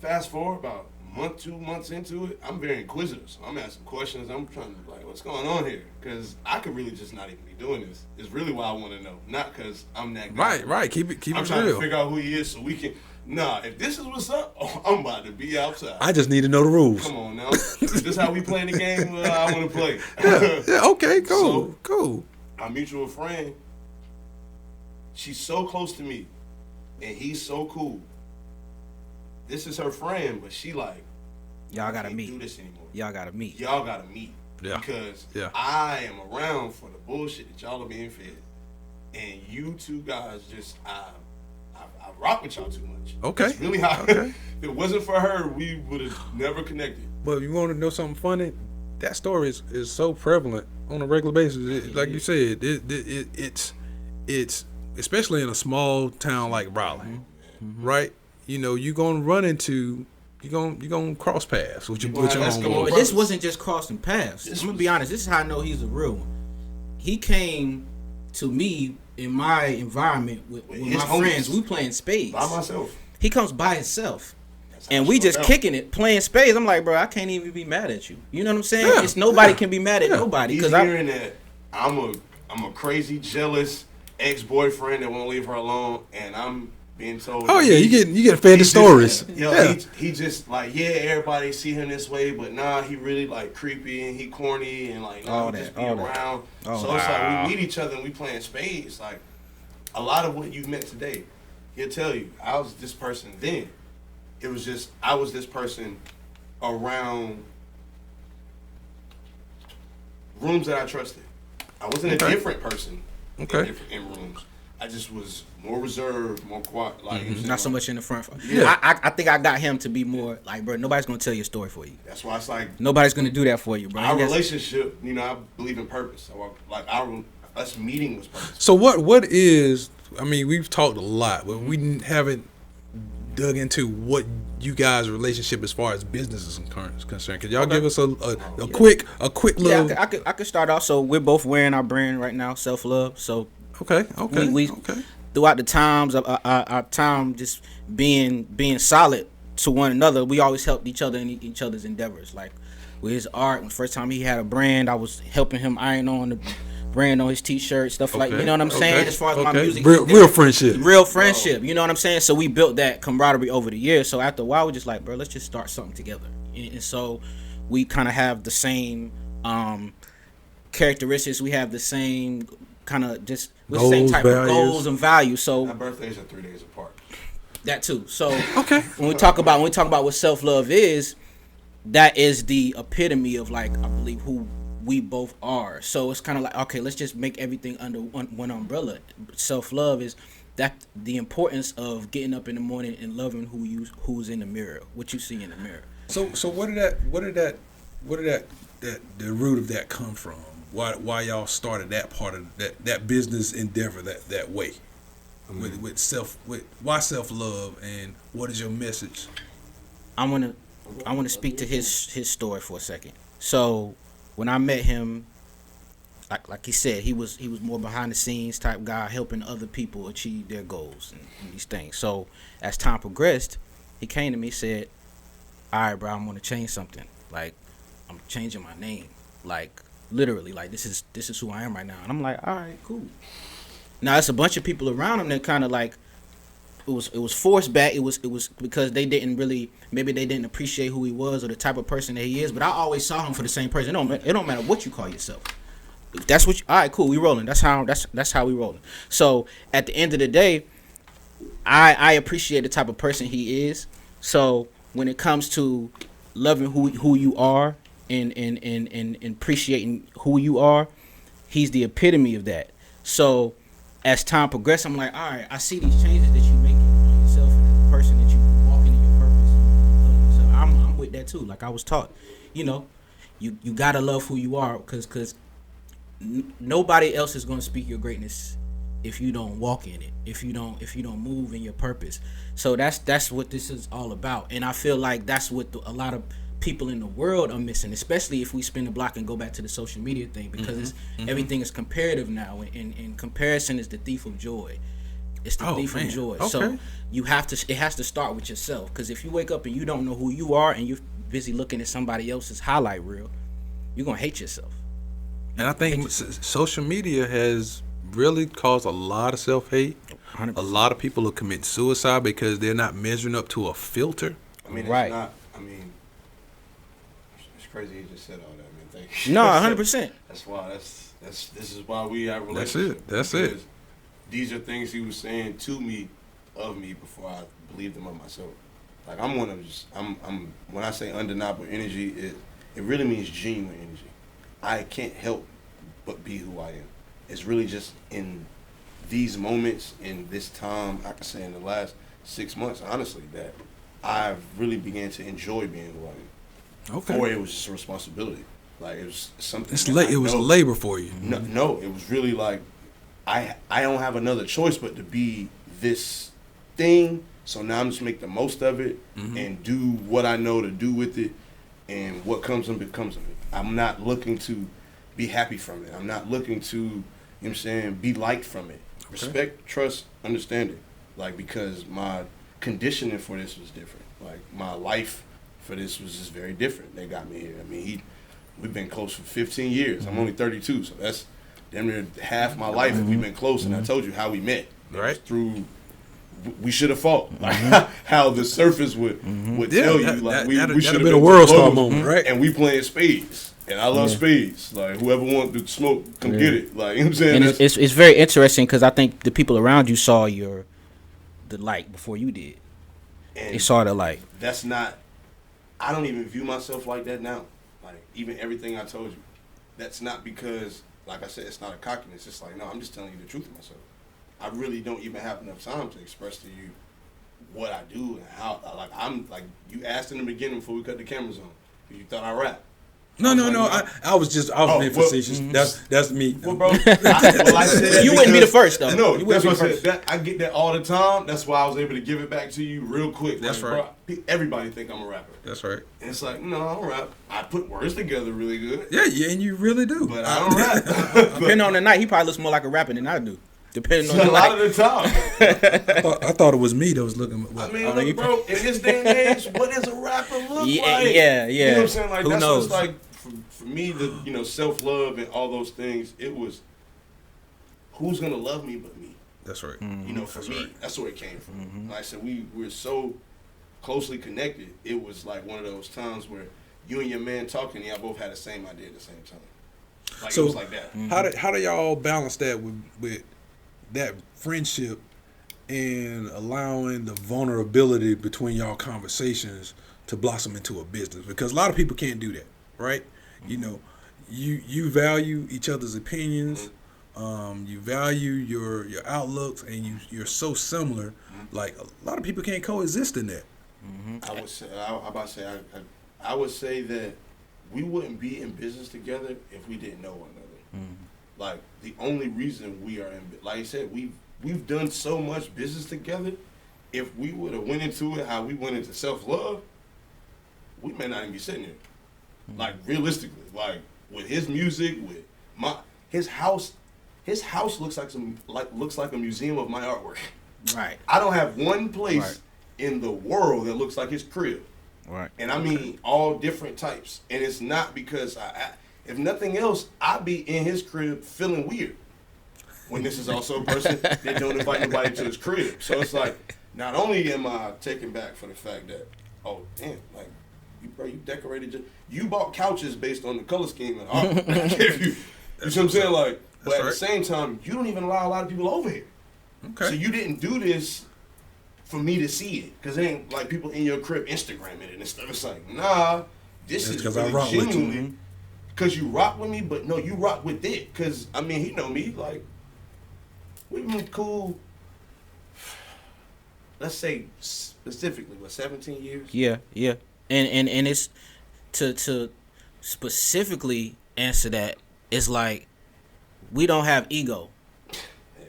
fast forward about a month, 2 months into it. I'm very inquisitive, so I'm asking questions. I'm trying to like, what's going on here? Because I could really just not even be doing this. It's really why I want to know, not because I'm that guy. Right. Keep it I'm real. trying to figure out who he is so we can. Nah, if this is what's up, I'm about to be outside. I just need to know the rules. Come on now. Is this how we play the game? I want to play. Yeah, okay, cool, So, cool. Our mutual friend, she's so close to me, and he's so cool. This is her friend, but she like, Y'all gotta can't meet. do this anymore. Y'all gotta meet. Y'all gotta meet. Yeah. Because Yeah. I am around for the bullshit that y'all are being fed. And you two guys just, I rock with y'all too much. Okay. That's really how, Okay. if it wasn't for her, we would have never connected. But if you want to know something funny, that story is so prevalent on a regular basis. Like you said, it's especially in a small town like Raleigh, right? You know, you're gonna run into, you're gonna cross paths with your Eskimo own. But this wasn't just crossing paths. I'm gonna be honest. This is how I know he's a real one. He came to me in my environment with my friends. We playing spades. By myself. He comes by himself. And we just kicking it, playing spades. I'm like, bro, I can't even be mad at you. You know what I'm saying? Yeah. It's nobody can be mad at nobody. He's Because hearing that I'm a crazy, jealous ex-boyfriend that won't leave her alone, and I'm being told. Oh yeah, you get fed the stories. He just like, yeah, everybody see him this way, but nah, he really like creepy and he corny and like All just that, be all that. around. Oh, So it's like we meet each other and we playing spades. Like a lot of what you met today, he'll tell you, I was this person then. It was just, I was this person around rooms that I trusted. I wasn't a different person in rooms. I just was more reserved, more quiet. Like Not so much in the front. Yeah. I think I got him to be more like, bro, nobody's going to tell your story for you. That's why it's like, nobody's going to do that for you, bro. our relationship, you know, I believe in purpose. So like us meeting was purpose. So what is, I mean, we've talked a lot, but we haven't dug into what you guys' relationship as far as business is concerned. Could y'all give us a quick little? Yeah, I could start off. So we're both wearing our brand right now, Self Love. So okay. Throughout the times of our time just being solid to one another, we always helped each other in each other's endeavors. Like with his art, when the first time he had a brand, I was helping him iron on the brand on his t-shirt, stuff like, you know what I'm saying? As far as my music, real friendship, you know what I'm saying? So we built that camaraderie over the years. So after a while, we're just like, bro, let's just start something together. And so we kind of have the same characteristics. We have the same kind of just the same type of goals and values. So our birthdays are 3 days apart. That too. So when we talk about what self-love is, that is the epitome of, like, I believe who we both are. So it's kind of like, okay, let's just make everything under one umbrella. Self-love is that the importance of getting up in the morning and loving who's in the mirror, what you see in the mirror. So where did the root of that come from? Why y'all started that part of that business endeavor that way? Why self-love, and what is your message? I want to speak to his story for a second. So when I met him, like he said, he was more behind the scenes type guy, helping other people achieve their goals and these things. So as time progressed, he came to me and said, all right, bro, I'm going to change something. Like, I'm changing my name. Like, literally, like, this is who I am right now. And I'm like, all right, cool. Now, it's a bunch of people around him that kind of like, it was forced back. It was because they didn't appreciate who he was or the type of person that he is. But I always saw him for the same person. It don't matter what you call yourself. If that's what all right, cool, we rolling. That's how we rolling. So at the end of the day, I appreciate the type of person he is. So when it comes to loving who you are and appreciating who you are, he's the epitome of that. So as time progressed, I'm like, all right, I see these changes that you making on yourself and the person that you walking in your purpose. So I'm with that too. Like I was taught, you gotta love who you are, because nobody else is gonna speak your greatness if you don't walk in it, if you don't move in your purpose. So that's what this is all about. And I feel like that's what a lot of people in the world are missing, especially if we spin the block and go back to the social media thing, because everything is comparative now, and comparison is the thief of joy. It's the thief of joy. Okay. So it has to start with yourself, because if you wake up and you don't know who you are and you're busy looking at somebody else's highlight reel, you're gonna hate yourself. And I think social media has really caused a lot of self-hate. 100%. A lot of people will commit suicide because they're not measuring up to a filter. I mean, it's not. I mean, it's crazy you just said all that, man. Thank you. No, 100%. That's why. This is why we have a relationship. That's it. These are things he was saying to me, of me, before I believed them of myself. Like, I'm one of just. I'm. When I say undeniable energy, it really means genuine energy. I can't help but be who I am. It's really just in these moments, in this time, I can say in the last 6 months, honestly, that I've really began to enjoy being who I am. Okay. Before, it was just a responsibility. Like, it was something. It was a labor for you. No, it was really like, I don't have another choice but to be this thing. So now I'm just make the most of it and do what I know to do with it, and what comes of it comes of it. I'm not looking to be happy from it. I'm not looking to, you know what I'm saying, be liked from it. Okay. Respect, trust, understanding. Like, because my conditioning for this was different. Like, my life for this was just very different. They got me here. I mean, we've been close for 15 years. I'm only 32, so that's damn near half my life. We've been close, and I told you how we met. Right. Through, we should have fought. Like, how the surface would tell you. Like, we should have been a world star moment, right? And we playing spades. And I love spades. Like, whoever wants to smoke, come get it. Like, you know what I'm saying? And it's very interesting, because I think the people around you saw your the light before you did. And They saw the light. that's not. I don't even view myself like that now. Like even everything I told you, that's not because, like I said, it's not a cockiness. It's like, no, I'm just telling you the truth of myself. I really don't even have enough time to express to you what I do and how. Like I'm like you asked in the beginning before we cut the cameras on. You thought I rap. No. I was being facetious. That's me. Well, bro, I said You wouldn't be the first though. No, you that's wouldn't what be I said. I get that all the time. That's why I was able to give it back to you real quick. That's like, right. Bro, everybody think I'm a rapper. That's right. And it's like, no, I don't rap. I put words together really good. Yeah, and you really do. But I don't rap. Depending on the night, he probably looks more like a rapper than I do. Depending on the A lot night. of the time. I thought it was me that was looking. I mean, look, bro, in this day and age, what does a rapper look like? Yeah. You know what I'm saying? Like, Who that's knows? what's like, for me, the self-love and all those things, it was, who's going to love me but me? That's right. You know, for That's me, right. that's where it came from. Like I said, we're so closely connected. It was like one of those times where you and your man talking, y'all both had the same idea at the same time. Like, So, it was like that. How do y'all balance that with that friendship and allowing the vulnerability between y'all conversations to blossom into a business? Because a lot of people can't do that, right? You know, you value each other's opinions, you value your outlooks, and you're so similar. Like a lot of people can't coexist in that. I would say, I would say that we wouldn't be in business together if we didn't know one another. Like the only reason we are in, like I said, we've done so much business together. If we would have went into it how we went into self-love, we may not even be sitting here. Like realistically, like with his music, with his house looks like a museum of my artwork. Right. I don't have one place in the world that looks like his crib. Right. And I mean all different types. And it's not because if nothing else, I be in his crib feeling weird. When this is also a person that don't invite nobody to his crib. So it's like, not only am I taken back for the fact that, oh damn, like you decorated you bought couches based on the color scheme and art. You know what I'm saying? Like, but at the same time, you don't even allow a lot of people over here. Okay. So you didn't do this for me to see it, because it ain't like people in your crib Instagramming it and stuff. It's like, nah, this is because really I rock with genuinely because you rock with me, but no, you rock with it. Because I mean, he know me. Like, we've been cool. Let's say specifically, 17 years? Yeah. And it's to specifically answer that. It's like we don't have ego. Yeah,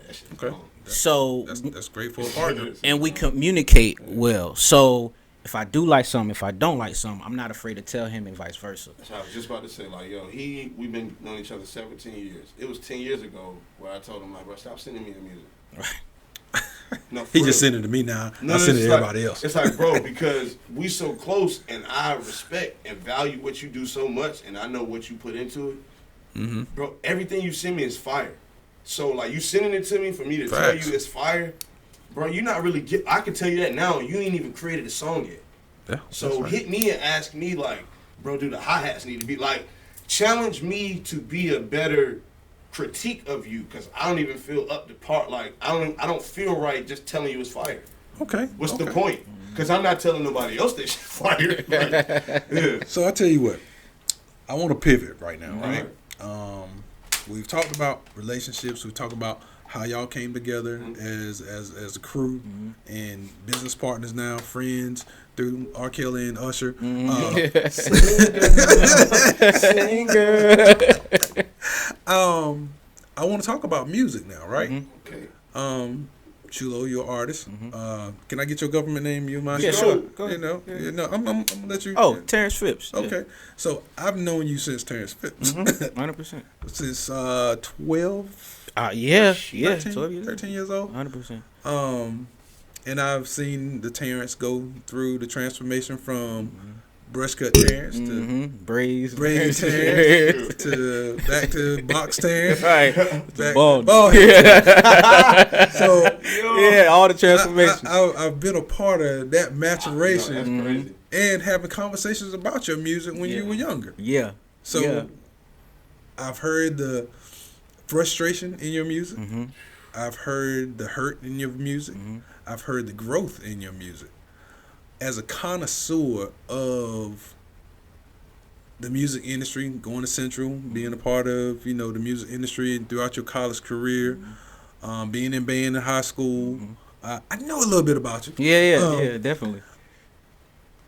that shit is Okay. gone. So That's great for a partner. and we communicate well. So if I do like something, if I don't like something, I'm not afraid to tell him and vice versa. That's what I was just about to say. Like, yo, we've been knowing each other 17 years. It was 10 years ago where I told him, like, bro, stop sending me the music. Right. No, He for just real. sent it to me now. No, I send it it's to like- everybody else. It's like, bro, because we so close, and I respect and value what you do so much, and I know what you put into it. Mm-hmm. Bro, everything you send me is fire. So, like, you sending it to me for me to Facts. tell you it's fire, bro, you're not really I can tell you that now, and you ain't even created a song yet. Yeah, So that's right. hit me and ask me, like, bro, do the hi-hats need to be, like, challenge me to be a better critique of you, because I don't even feel up to par. Like, I don't feel right just telling you it's fire. Okay. What's the okay. point? Because I'm not telling nobody else that shit fire. Like, yeah. So I tell you what, I want to pivot right now, All right? We've talked about relationships. We've talked about how y'all came together as a crew and business partners now, friends through R. Kelly and Usher. I want to talk about music now, right? Okay. Chulo, you're an artist. Can I get your government name? You mind? Yeah, sure. Go ahead. You know, I'm gonna let you. Oh, Terrence Phipps. Yeah. Okay. So I've known you since Terrence Phipps. 100%. Since 12, Yeah, 13, 12 years. 13 years old. 100%. And I've seen the Terrence go through the transformation from brush cut Terrence to Braids Terrence to back to box Terrence. Right. Back Bald. bald head. So Yeah, all the transformations. I've been a part of that maturation That's crazy. and having conversations about your music when you Yeah. were younger. Yeah. So Yeah. I've heard the frustration in your music. Mm-hmm. I've heard the hurt in your music. I've heard the growth in your music. As a connoisseur of the music industry, going to Central, being a part of, the music industry throughout your college career, being in band in high school, I know a little bit about you. Yeah, definitely.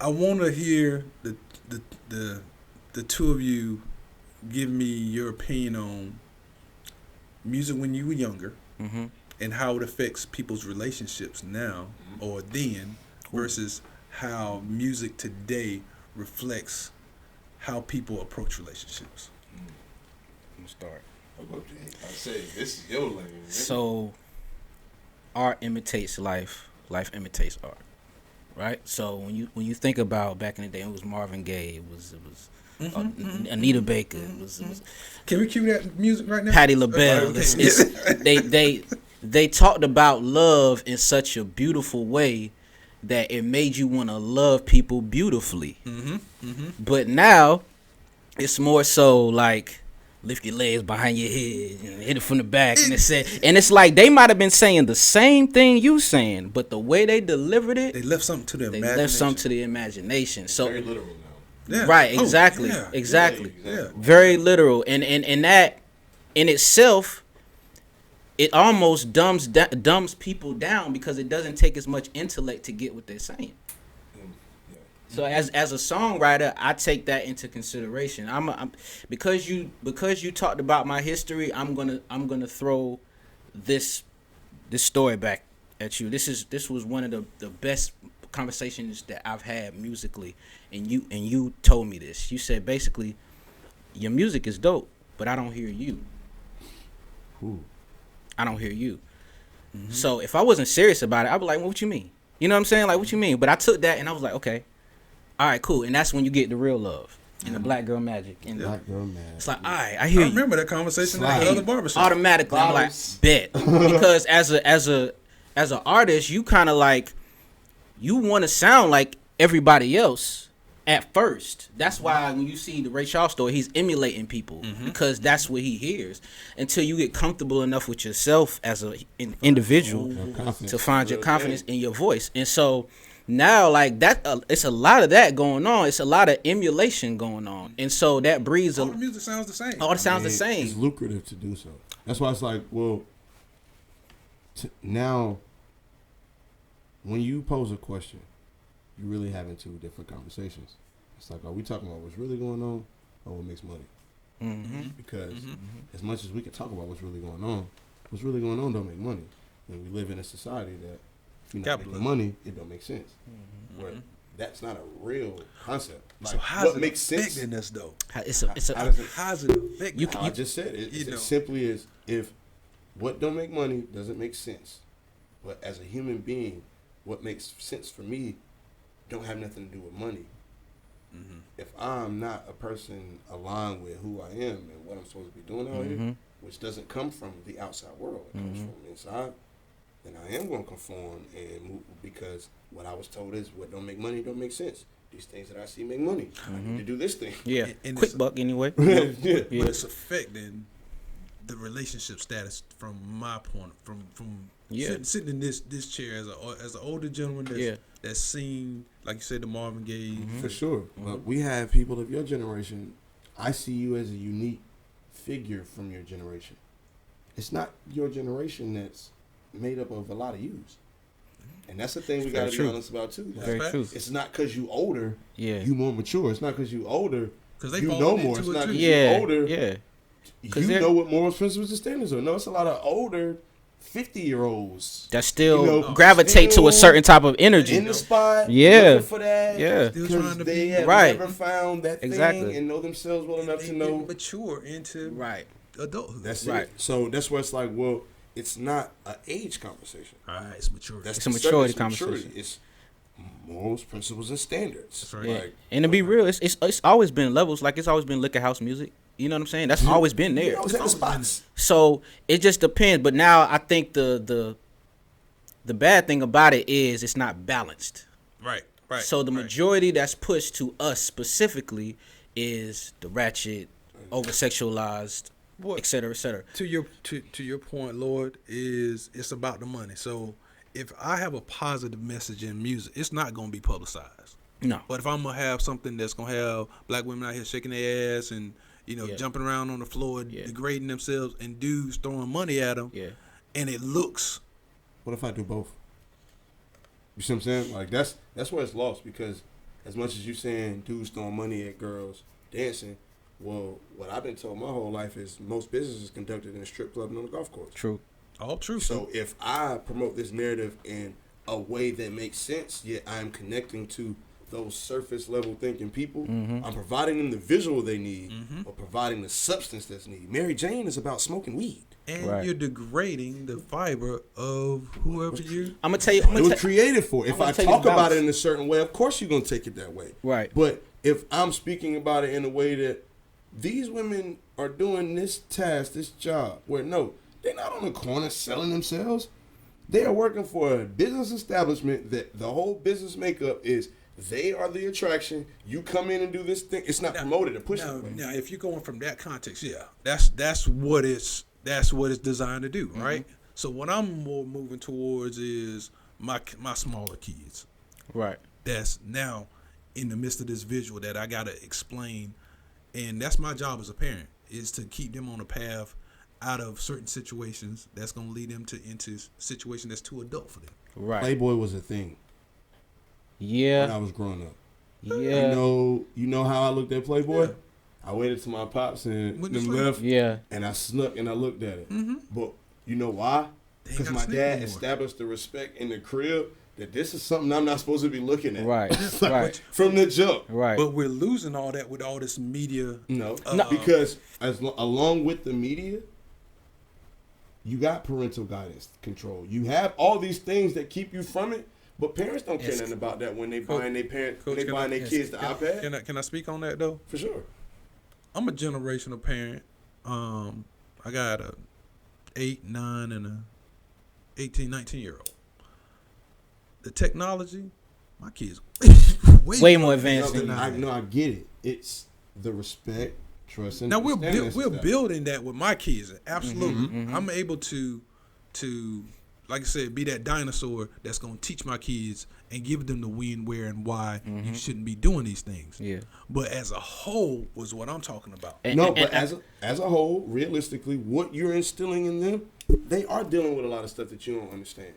I want to hear the two of you give me your opinion on music when you were younger, and how it affects people's relationships now or then versus how music today reflects how people approach relationships. I'm gonna start. I say this is your lane. So, art imitates life. Life imitates art. Right. So when you think about back in the day, it was Marvin Gaye. It was Anita Baker. It was Can we cue that music right now? Patti LaBelle. They talked about love in such a beautiful way that it made you want to love people beautifully. But now it's more so like lift your legs behind your head and hit it from the back, and it's like they might have been saying the same thing you saying, but the way they delivered it, they left something to the imagination. So very literal now. Yeah. Right, exactly. Yeah. Very literal, and that in itself, it almost dumbs people down because it doesn't take as much intellect to get what they're saying. So as a songwriter, I take that into consideration. Because you talked about my history, I'm gonna throw this story back at you. This was one of the best conversations that I've had musically, and you told me this. You said basically, your music is dope, but I don't hear you. Ooh. I don't hear you. So if I wasn't serious about it, I'd be like, well, what you mean? You know what I'm saying? Like, what you mean? But I took that and I was like, okay. All right, cool. And that's when you get the real love and the black girl magic. And Black girl magic. it's like, all right, I hear you. I remember that conversation at the other barbershop. Automatically, I'm like, bet. Because as an artist, you kind of like, you want to sound like everybody else at first. That's why when you see the Ray Charles story, he's emulating people because that's what he hears. Until you get comfortable enough with yourself as an individual to find your confidence in your voice. And so now, like that, it's a lot of that going on. It's a lot of emulation going on, and so that breeds. All the music sounds the same. All it sounds the same. It's lucrative to do so. That's why it's like, well, now, when you pose a question, you're really having two different conversations. It's like, are we talking about what's really going on, or what makes money? Because as much as we can talk about what's really going on don't make money. And we live in a society that if you're not making money, it don't make sense. Where that's not a real concept. Like, so how's it makes sense affecting us though? how's it affect? I just said it. It's as simply as if what don't make money doesn't make sense. But as a human being, what makes sense for me don't have nothing to do with money. If I'm not a person aligned with who I am and what I'm supposed to be doing out here, which doesn't come from the outside world, it comes from inside, then I am going to conform and move because what I was told is what don't make money don't make sense. These things that I see make money. I need to do this thing. Yeah, and quick buck anyway. But it's affecting the relationship status from my point, from sitting in this chair as an older gentleman that's seen, like you said, the Marvin Gaye. For sure. But we have people of your generation. I see you as a unique figure from your generation. It's not your generation that's made up of a lot of yous. And that's the thing we got to be honest about too. Like, Very true. It's not because you older, you more mature. It's not because you older, because you know more. It's not because you older, you know what morals, principles, and standards are. No, it's a lot of older 50-year-olds that still gravitate to a certain type of energy in the spot, looking for that, because they have never found that thing and know themselves well enough to know mature into adulthood. That's it. So that's where it's like, well, it's not an age conversation. All right, it's maturity. It's a maturity conversation. It's morals, principles, and standards. That's right. Yeah. And to be real, it's always been levels. Like, it's always been liquor house music. You know what I'm saying? That's always been there. It's at the spots. So it just depends. But now I think the bad thing about it is it's not balanced. Right. So the majority that's pushed to us specifically is the ratchet, over sexualized, et cetera, et cetera. To your point, Lord, it's about the money. So if I have a positive message in music, it's not gonna be publicized. No. But if I'm gonna have something that's gonna have black women out here shaking their ass and jumping around on the floor, degrading themselves, and dudes throwing money at them, and it looks. What if I do both? You see what I'm saying? Like that's where it's lost, because as much as you saying dudes throwing money at girls dancing, well, what I've been told my whole life is most business is conducted in a strip club and on a golf course. True. All true. So if I promote this narrative in a way that makes sense, yet I'm connecting to those surface level thinking people, I'm providing them the visual they need, or providing the substance that's needed. Mary Jane is about smoking weed. And you're degrading the fiber of whoever you. I'm gonna tell you. It was created for. If I talk about it in a certain way, of course you're gonna take it that way. Right. But if I'm speaking about it in a way that these women are doing this task, this job, where no, they're not on the corner selling themselves. They are working for a business establishment that the whole business makeup is they are the attraction. You come in and do this thing. It's not promoted or pushed. Now, if you're going from that context, that's what it's designed to do, right? So what I'm more moving towards is my smaller kids, right? That's now in the midst of this visual that I gotta explain, and that's my job as a parent, is to keep them on a path out of certain situations that's gonna lead them into situation that's too adult for them. Right. Playboy was a thing. Yeah. When I was growing up. Yeah. You know how I looked at Playboy? Yeah. I waited till my pops and them left. Yeah. And I snuck and I looked at it. But you know why? Because my dad established the respect in the crib that this is something I'm not supposed to be looking at. Right. Like, right. From the jump. Right. But we're losing all that with all this media. No. Because along with the media, you got parental guidance control. You have all these things that keep you from it. But parents don't care nothing about that when they buying their kids the iPad. Can I speak on that though? For sure. I'm a generational parent. I got a 8, 9, and a 18, 19-year-old. The technology, my kids way more advanced than I. No, I get it. It's the respect, trust, and now we're building that with my kids. Absolutely, I'm able to like I said, be that dinosaur that's going to teach my kids and give them the when, where, and why you shouldn't be doing these things. Yeah. But as a whole was what I'm talking about. But as a whole, realistically, what you're instilling in them, they are dealing with a lot of stuff that you don't understand.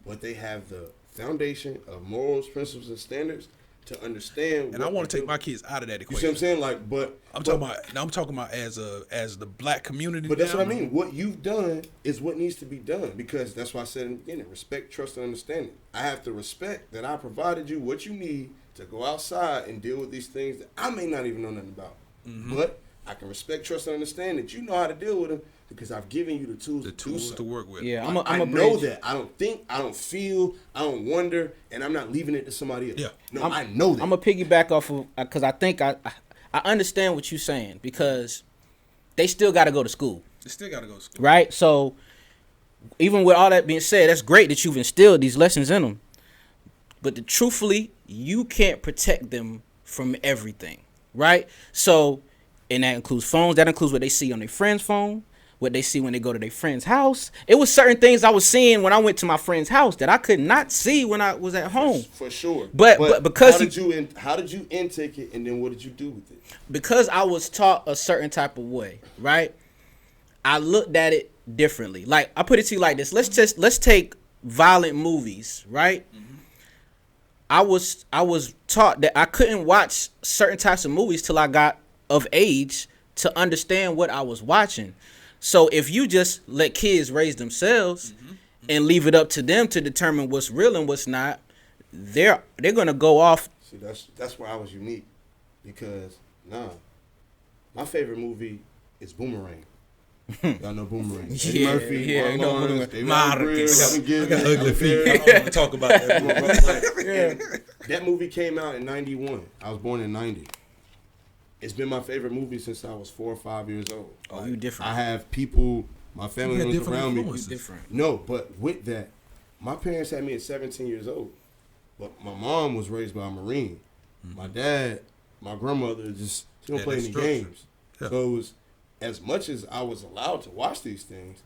But they have the foundation of morals, principles, and standards to understand. And I want to take my kids out of that equation. You see what I'm saying? Like, I'm talking about as the black community. But that's what I mean. What you've done is what needs to be done, because that's why I said in the beginning: respect, trust, and understanding. I have to respect that I provided you what you need to go outside and deal with these things that I may not even know nothing about. But I can respect, trust, and understand that you know how to deal with them, because I've given you the tools to work with. Yeah, I know that. I don't think, I don't feel, I don't wonder, and I'm not leaving it to somebody else. Yeah. No, I know that. I'm going to piggyback off of, because I think I understand what you're saying, because they still got to go to school. They still got to go to school. Right? So, even with all that being said, that's great that you've instilled these lessons in them. But truthfully, you can't protect them from everything. Right? So, and that includes phones. That includes what they see on their friend's phone, what they see when they go to their friend's house. It was certain things I was seeing when I went to my friend's house that I could not see when I was at home. For sure. But because how did you intake it, and then what did you do with it? Because I was taught a certain type of way, right? I looked at it differently. Like, I put it to you like this. Let's take violent movies, right? I was taught that I couldn't watch certain types of movies till I got of age to understand what I was watching. So if you just let kids raise themselves and leave it up to them to determine what's real and what's not, they're gonna go off. See, that's where I was unique, because my favorite movie is Boomerang. Y'all know Boomerang. Eddie Murphy, Mark Lawrence, David I got ugly feet. I don't want to talk about that. That movie came out in 91. I was born in 90. It's been my favorite movie since I was 4 or 5 years old. Oh, you different. I have people, my family members around me. Different. No, but with that, my parents had me at 17 years old. But my mom was raised by a Marine. My dad, my grandmother, she don't play any games. Yeah. So it was, as much as I was allowed to watch these things,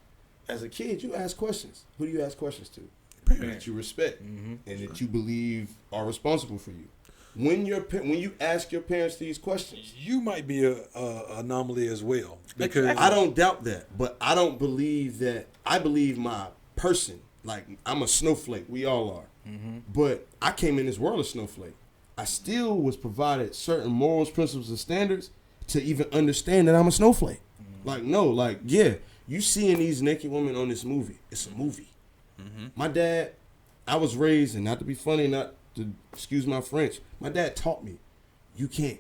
as a kid, you ask questions. Who do you ask questions to? that you respect and that you believe are responsible for you. When you ask your parents these questions, you might be a anomaly as well. Because I don't doubt that, but I don't believe that. I believe my person, like I'm a snowflake. We all are. But I came in this world a snowflake. I still was provided certain morals, principles, and standards to even understand that I'm a snowflake. Like, no, like, yeah, you seeing these naked women on this movie. It's a movie. My dad, I was raised, and not to be funny, not to excuse my French, my dad taught me, you can't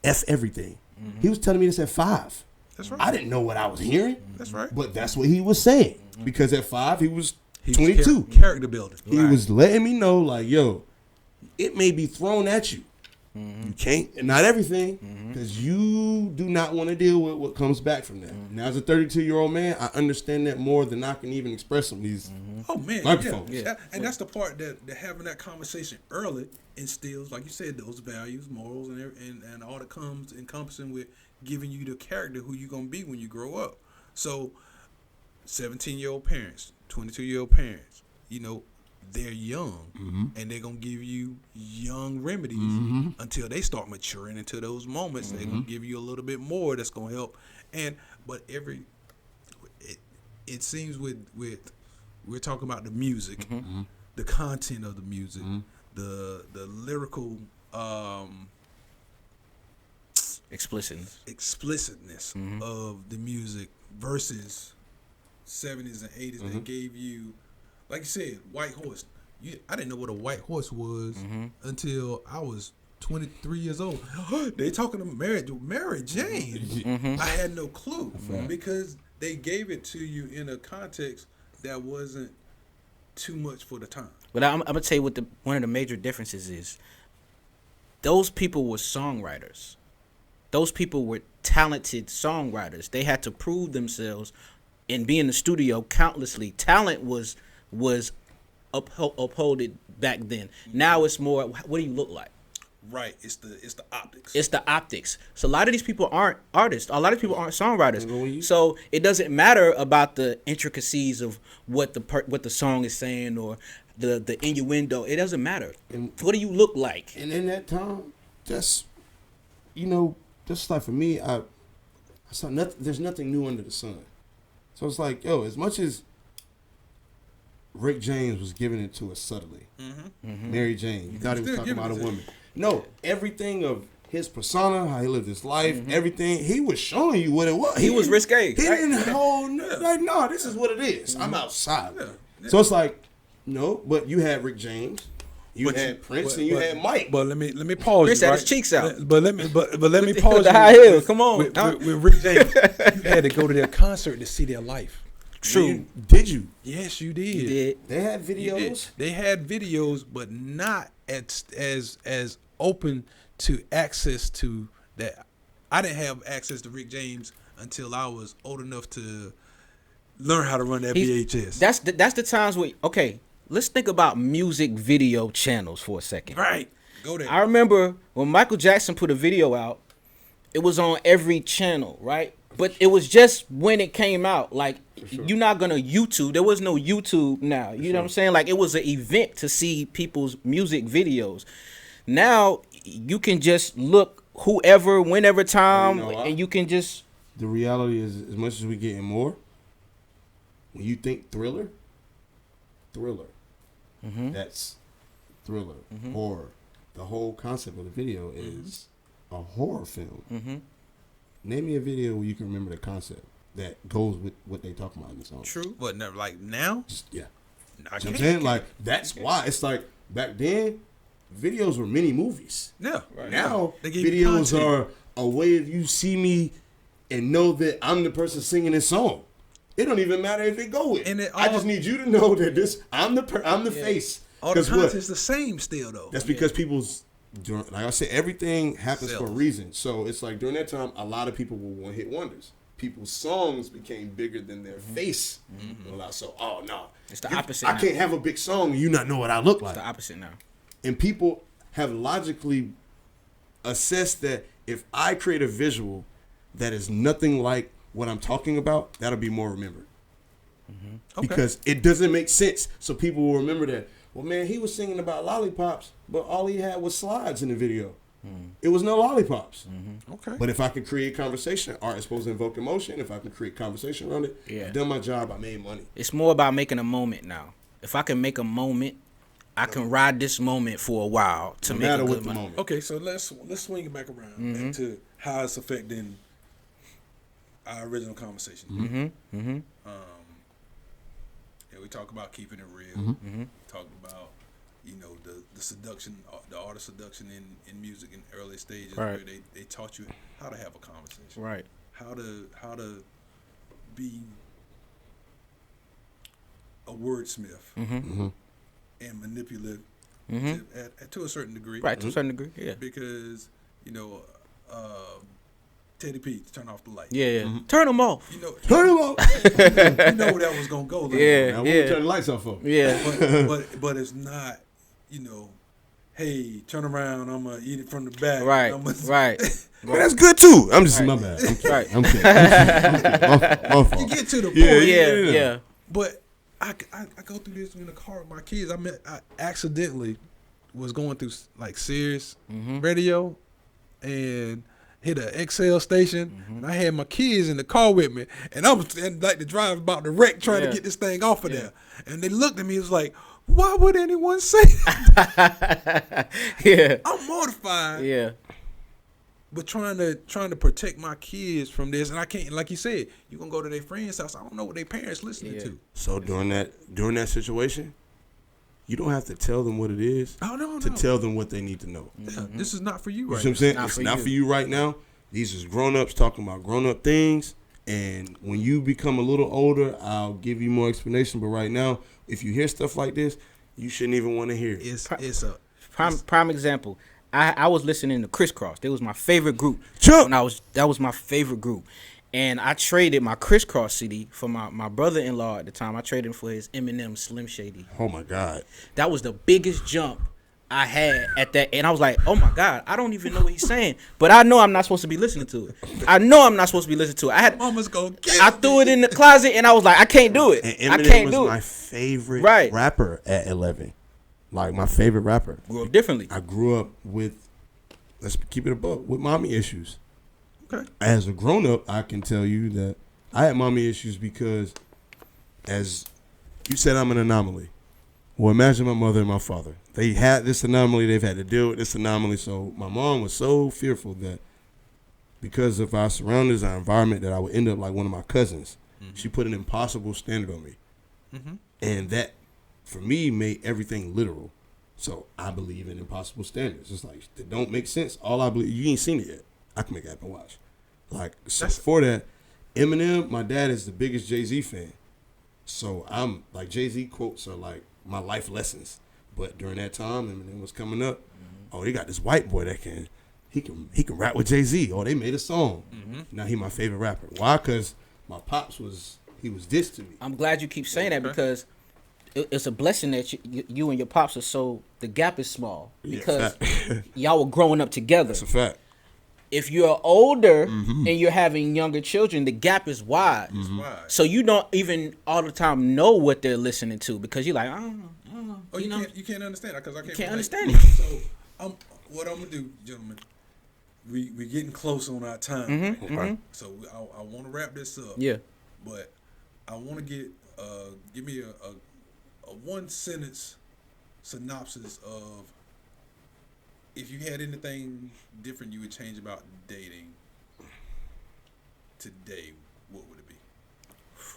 F everything. He was telling me this at 5. That's right. I didn't know what I was hearing. That's right. But that's what he was saying. Because at 5, he was 22. Character building. He was letting me know, like, yo, it may be thrown at you. You can't, not everything, because you do not want to deal with what comes back from that. Now, as a 32-year-old man, I understand that more than I can even express on these microphones. Yeah. And that's the part that having that conversation early instills, like you said, those values, morals, and all that comes encompassing with giving you the character who you're going to be when you grow up. So, 17-year-old parents, 22-year-old parents, you know, they're young and they're going to give you young remedies until they start maturing into those moments. They're going to give you a little bit more that's going to help. But it seems with we're talking about the music, the content of the music, the lyrical explicitness of the music versus 70s and 80s that gave you, like you said, White Horse. I didn't know what a white horse was until I was 23 years old. They talking to Mary Jane. I had no clue because they gave it to you in a context that wasn't too much for the time. But I'm gonna tell you what one of the major differences is. Those people were songwriters. Those people were talented songwriters. They had to prove themselves and be in the studio countlessly. Talent was upholded back then. Now it's more, what do you look like? Right, it's the optics. It's the optics. So a lot of these people aren't artists. A lot of people aren't songwriters. So it doesn't matter about the intricacies of what the song is saying or the innuendo. It doesn't matter. What do you look like? And in that time, just like for me, I saw nothing. There's nothing new under the sun. So it's like, yo, as much as Rick James was giving it to us subtly, Mary Jane, you thought he was talking about a woman. No, everything of his persona, how he lived his life, everything, he was showing you what it was. He was risque. He didn't hold, like, no, this is what it is. I'm outside. Yeah. So it's like, no, but you had Rick James, you had Prince, and you had Mike. But let me pause. Prince you, had right? his cheeks out. But let me pause. The high heels. Come on. With Rick James, you had to go to their concert to see their life. True. Did you? Yes, you did. You did. They had videos. They had videos, but not as open to access to that. I didn't have access to Rick James until I was old enough to learn how to run that VHS. That's the times where, okay, let's think about music video channels for a second. Right. Go there. I remember when Michael Jackson put a video out, it was on every channel, right? But it was just when it came out. Like, you're not going to YouTube. There was no YouTube now. You know what I'm saying? Like, it was an event to see people's music videos. Now, you can just look whoever, whenever time, and you can just... The reality is, as much as we getting more, when you think thriller, that's thriller, horror. The whole concept of the video is a horror film. Name me a video where you can remember the concept that goes with what they talking about in the song. True. But never, like now? Yeah. I You know what I'm saying? Like, that's why. It's like, back then, videos were mini movies. Yeah. Right. Now, they give videos are a way of you see me and know that I'm the person singing this song. It don't even matter if it go with. I just need you to know that I'm the face. All the content's the same still, though. That's because people's... Like I said, everything happens for a reason. So it's like during that time, a lot of people were one-hit wonders. People's songs became bigger than their face. So, no. It's the opposite I can't have a big song and you not know what I look like. It's the opposite now. And people have logically assessed that if I create a visual that is nothing like what I'm talking about, that'll be more remembered. Okay. Because it doesn't make sense. So people will remember that. Well, man, he was singing about lollipops, but all he had was slides in the video. It was no lollipops. Okay. But if I can create conversation, art is supposed to invoke emotion. If I can create conversation around it, I've done my job. I made money. It's more about making a moment now. If I can make a moment, I can ride this moment for a while to No make matter a what good the money. moment. Okay, so let's swing it back around into how it's affecting our original conversation. And we talk about keeping it real. Talk about the seduction, the art of seduction in music in early stages, where they taught you how to have a conversation, Right? how to be a wordsmith and manipulative to a certain degree, Right, to a certain degree, yeah. because Teddy P, turn off the light. Yeah. Turn them off. Turn them off. You know where that was gonna go. Now, what we turn the lights off for? Yeah. But it's not, hey, turn around, I'm gonna eat it from the back. Right. Man, that's good too. I'm just my bad. I'm kidding. My fault. You get to the point. Yeah. But I go through this in the car with my kids. I accidentally was going through like Sirius radio and hit an XL station, and I had my kids in the car with me, and I was like the driver about to wreck trying to get this thing off of there, and they looked at me, it was like, why would anyone say that? I'm mortified. But trying to protect my kids from this, and I can't, like you said, you gonna go to their friend's house, I don't know what their parents listening to. So during that situation, you don't have to tell them what it is. No. Tell them what they need to know. This is not for you, right? You know what I'm saying? It's not for you right now. These is grown-ups talking about grown-up things. And when you become a little older, I'll give you more explanation. But right now, if you hear stuff like this, you shouldn't even want to hear it. It's a prime example. I was listening to Crisscross. They was my favorite group. Chuck. That was my favorite group. And I traded my Crisscross CD for my brother-in-law at the time. I traded him for his Eminem Slim Shady. Oh, my God. That was the biggest jump I had at that. And I was like, oh, my God, I don't even know what he's saying. But I know I'm not supposed to be listening to it. Mama's gonna I threw it in the closet, and I was like, I can't do it. And Eminem I can't do was it. my favorite rapper at 11. Like, my favorite rapper. Grew up differently. I grew up with, let's keep it a buck, with mommy issues. Okay. As a grown-up, I can tell you that I had mommy issues because, as you said, I'm an anomaly. Well, imagine my mother and my father. They had this anomaly. They've had to deal with this anomaly. So my mom was so fearful that because of our surroundings, our environment, that I would end up like one of my cousins. She put an impossible standard on me. And that, for me, made everything literal. So I believe in impossible standards. It's like, they don't make sense. All I believe, you ain't seen it yet. I can make it happen. Watch. Like, so for that, Eminem, my dad is the biggest Jay-Z fan. So I'm like, Jay-Z quotes are like my life lessons. But during that time, Eminem was coming up. Oh, they got this white boy that he can rap with Jay-Z. Oh, they made a song. Now he my favorite rapper. Why? Because my pops was dissed to me. I'm glad you keep saying that because it's a blessing that you and your pops are so, the gap is small because y'all were growing up together. That's a fact. If you're older and you're having younger children, the gap is wide. So you don't even all the time know what they're listening to because you're like, I don't know. Oh, you can't understand it because I can't understand it. So what I'm gonna do, gentlemen, we getting close on our time. So I want to wrap this up. Yeah. But I want to give me a one sentence synopsis of, if you had anything different you would change about dating today, what would it be?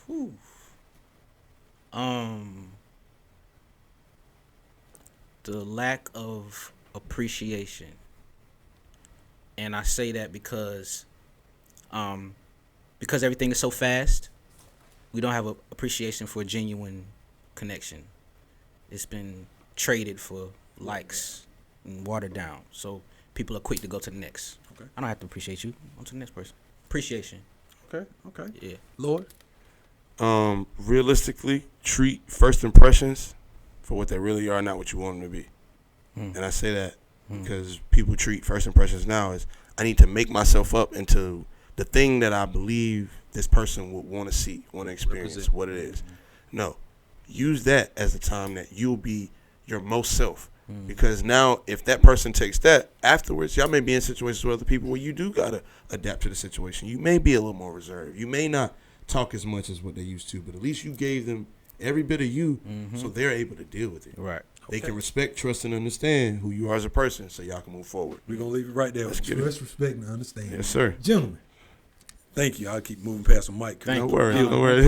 Whew. The lack of appreciation. And I say that because everything is so fast, we don't have an appreciation for a genuine connection. It's been traded for likes and watered down. So people are quick to go to the next. Okay. I don't have to appreciate you. I'm to the next person. Appreciation. Okay. Yeah. Lord? Realistically, treat first impressions for what they really are, not what you want them to be. And I say that because people treat first impressions now as, I need to make myself up into the thing that I believe this person would want to see, want to experience, what it is. No, use that as the time that you'll be your most self. Because now, if that person takes that afterwards, y'all may be in situations with other people where you do gotta adapt to the situation. You may be a little more reserved. You may not talk as much as what they used to, but at least you gave them every bit of you, so they're able to deal with it. Right. They can respect, trust, and understand who you are as a person, so y'all can move forward. We're gonna leave it right there. Trust, respect, and understand. Yes, sir. Gentlemen, thank you. I'll keep moving past the mic. No worries. No worries.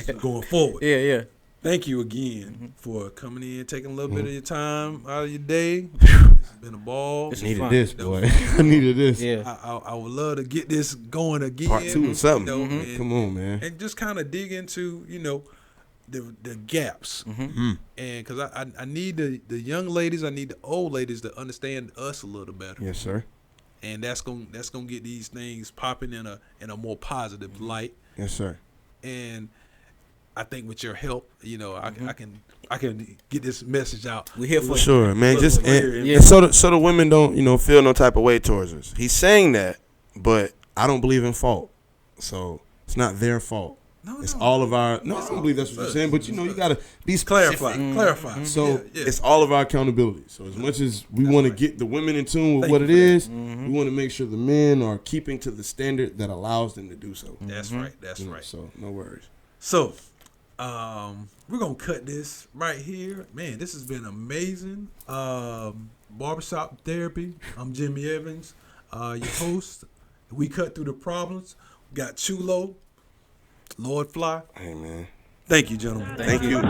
Just going forward. Yeah. Thank you again for coming in, taking a little bit of your time out of your day. This has been a ball. It's Needed fun. this, boy. I needed this. Yeah. I would love to get this going again. Part 2 or something. And, Come on, man. And just kind of dig into, the gaps. And because I need the young ladies, I need the old ladies to understand us a little better. Yes, sir. And that's gonna get these things popping in a more positive light. Yes, sir. And I think with your help, I can get this message out. We're here for Sure, man. Just Yeah. and so the women don't feel no type of way towards us. He's saying that, but I don't believe in fault, so it's not their fault. It's all of our. No, I don't believe that's what you're saying, but you gotta be specific. Clarify. So it's all of our accountability. So as much as we want to get the women in tune with what it is, we want to make sure the men are keeping to the standard that allows them to do so. That's right. That's right. So no worries. So, we're gonna cut this right here. Man, this has been amazing. Barbershop Therapy. I'm Jimmy Evans, your host. We cut through the problems. We got Chulo, LordPhly. Hey, man. Thank you, gentlemen. Thank you.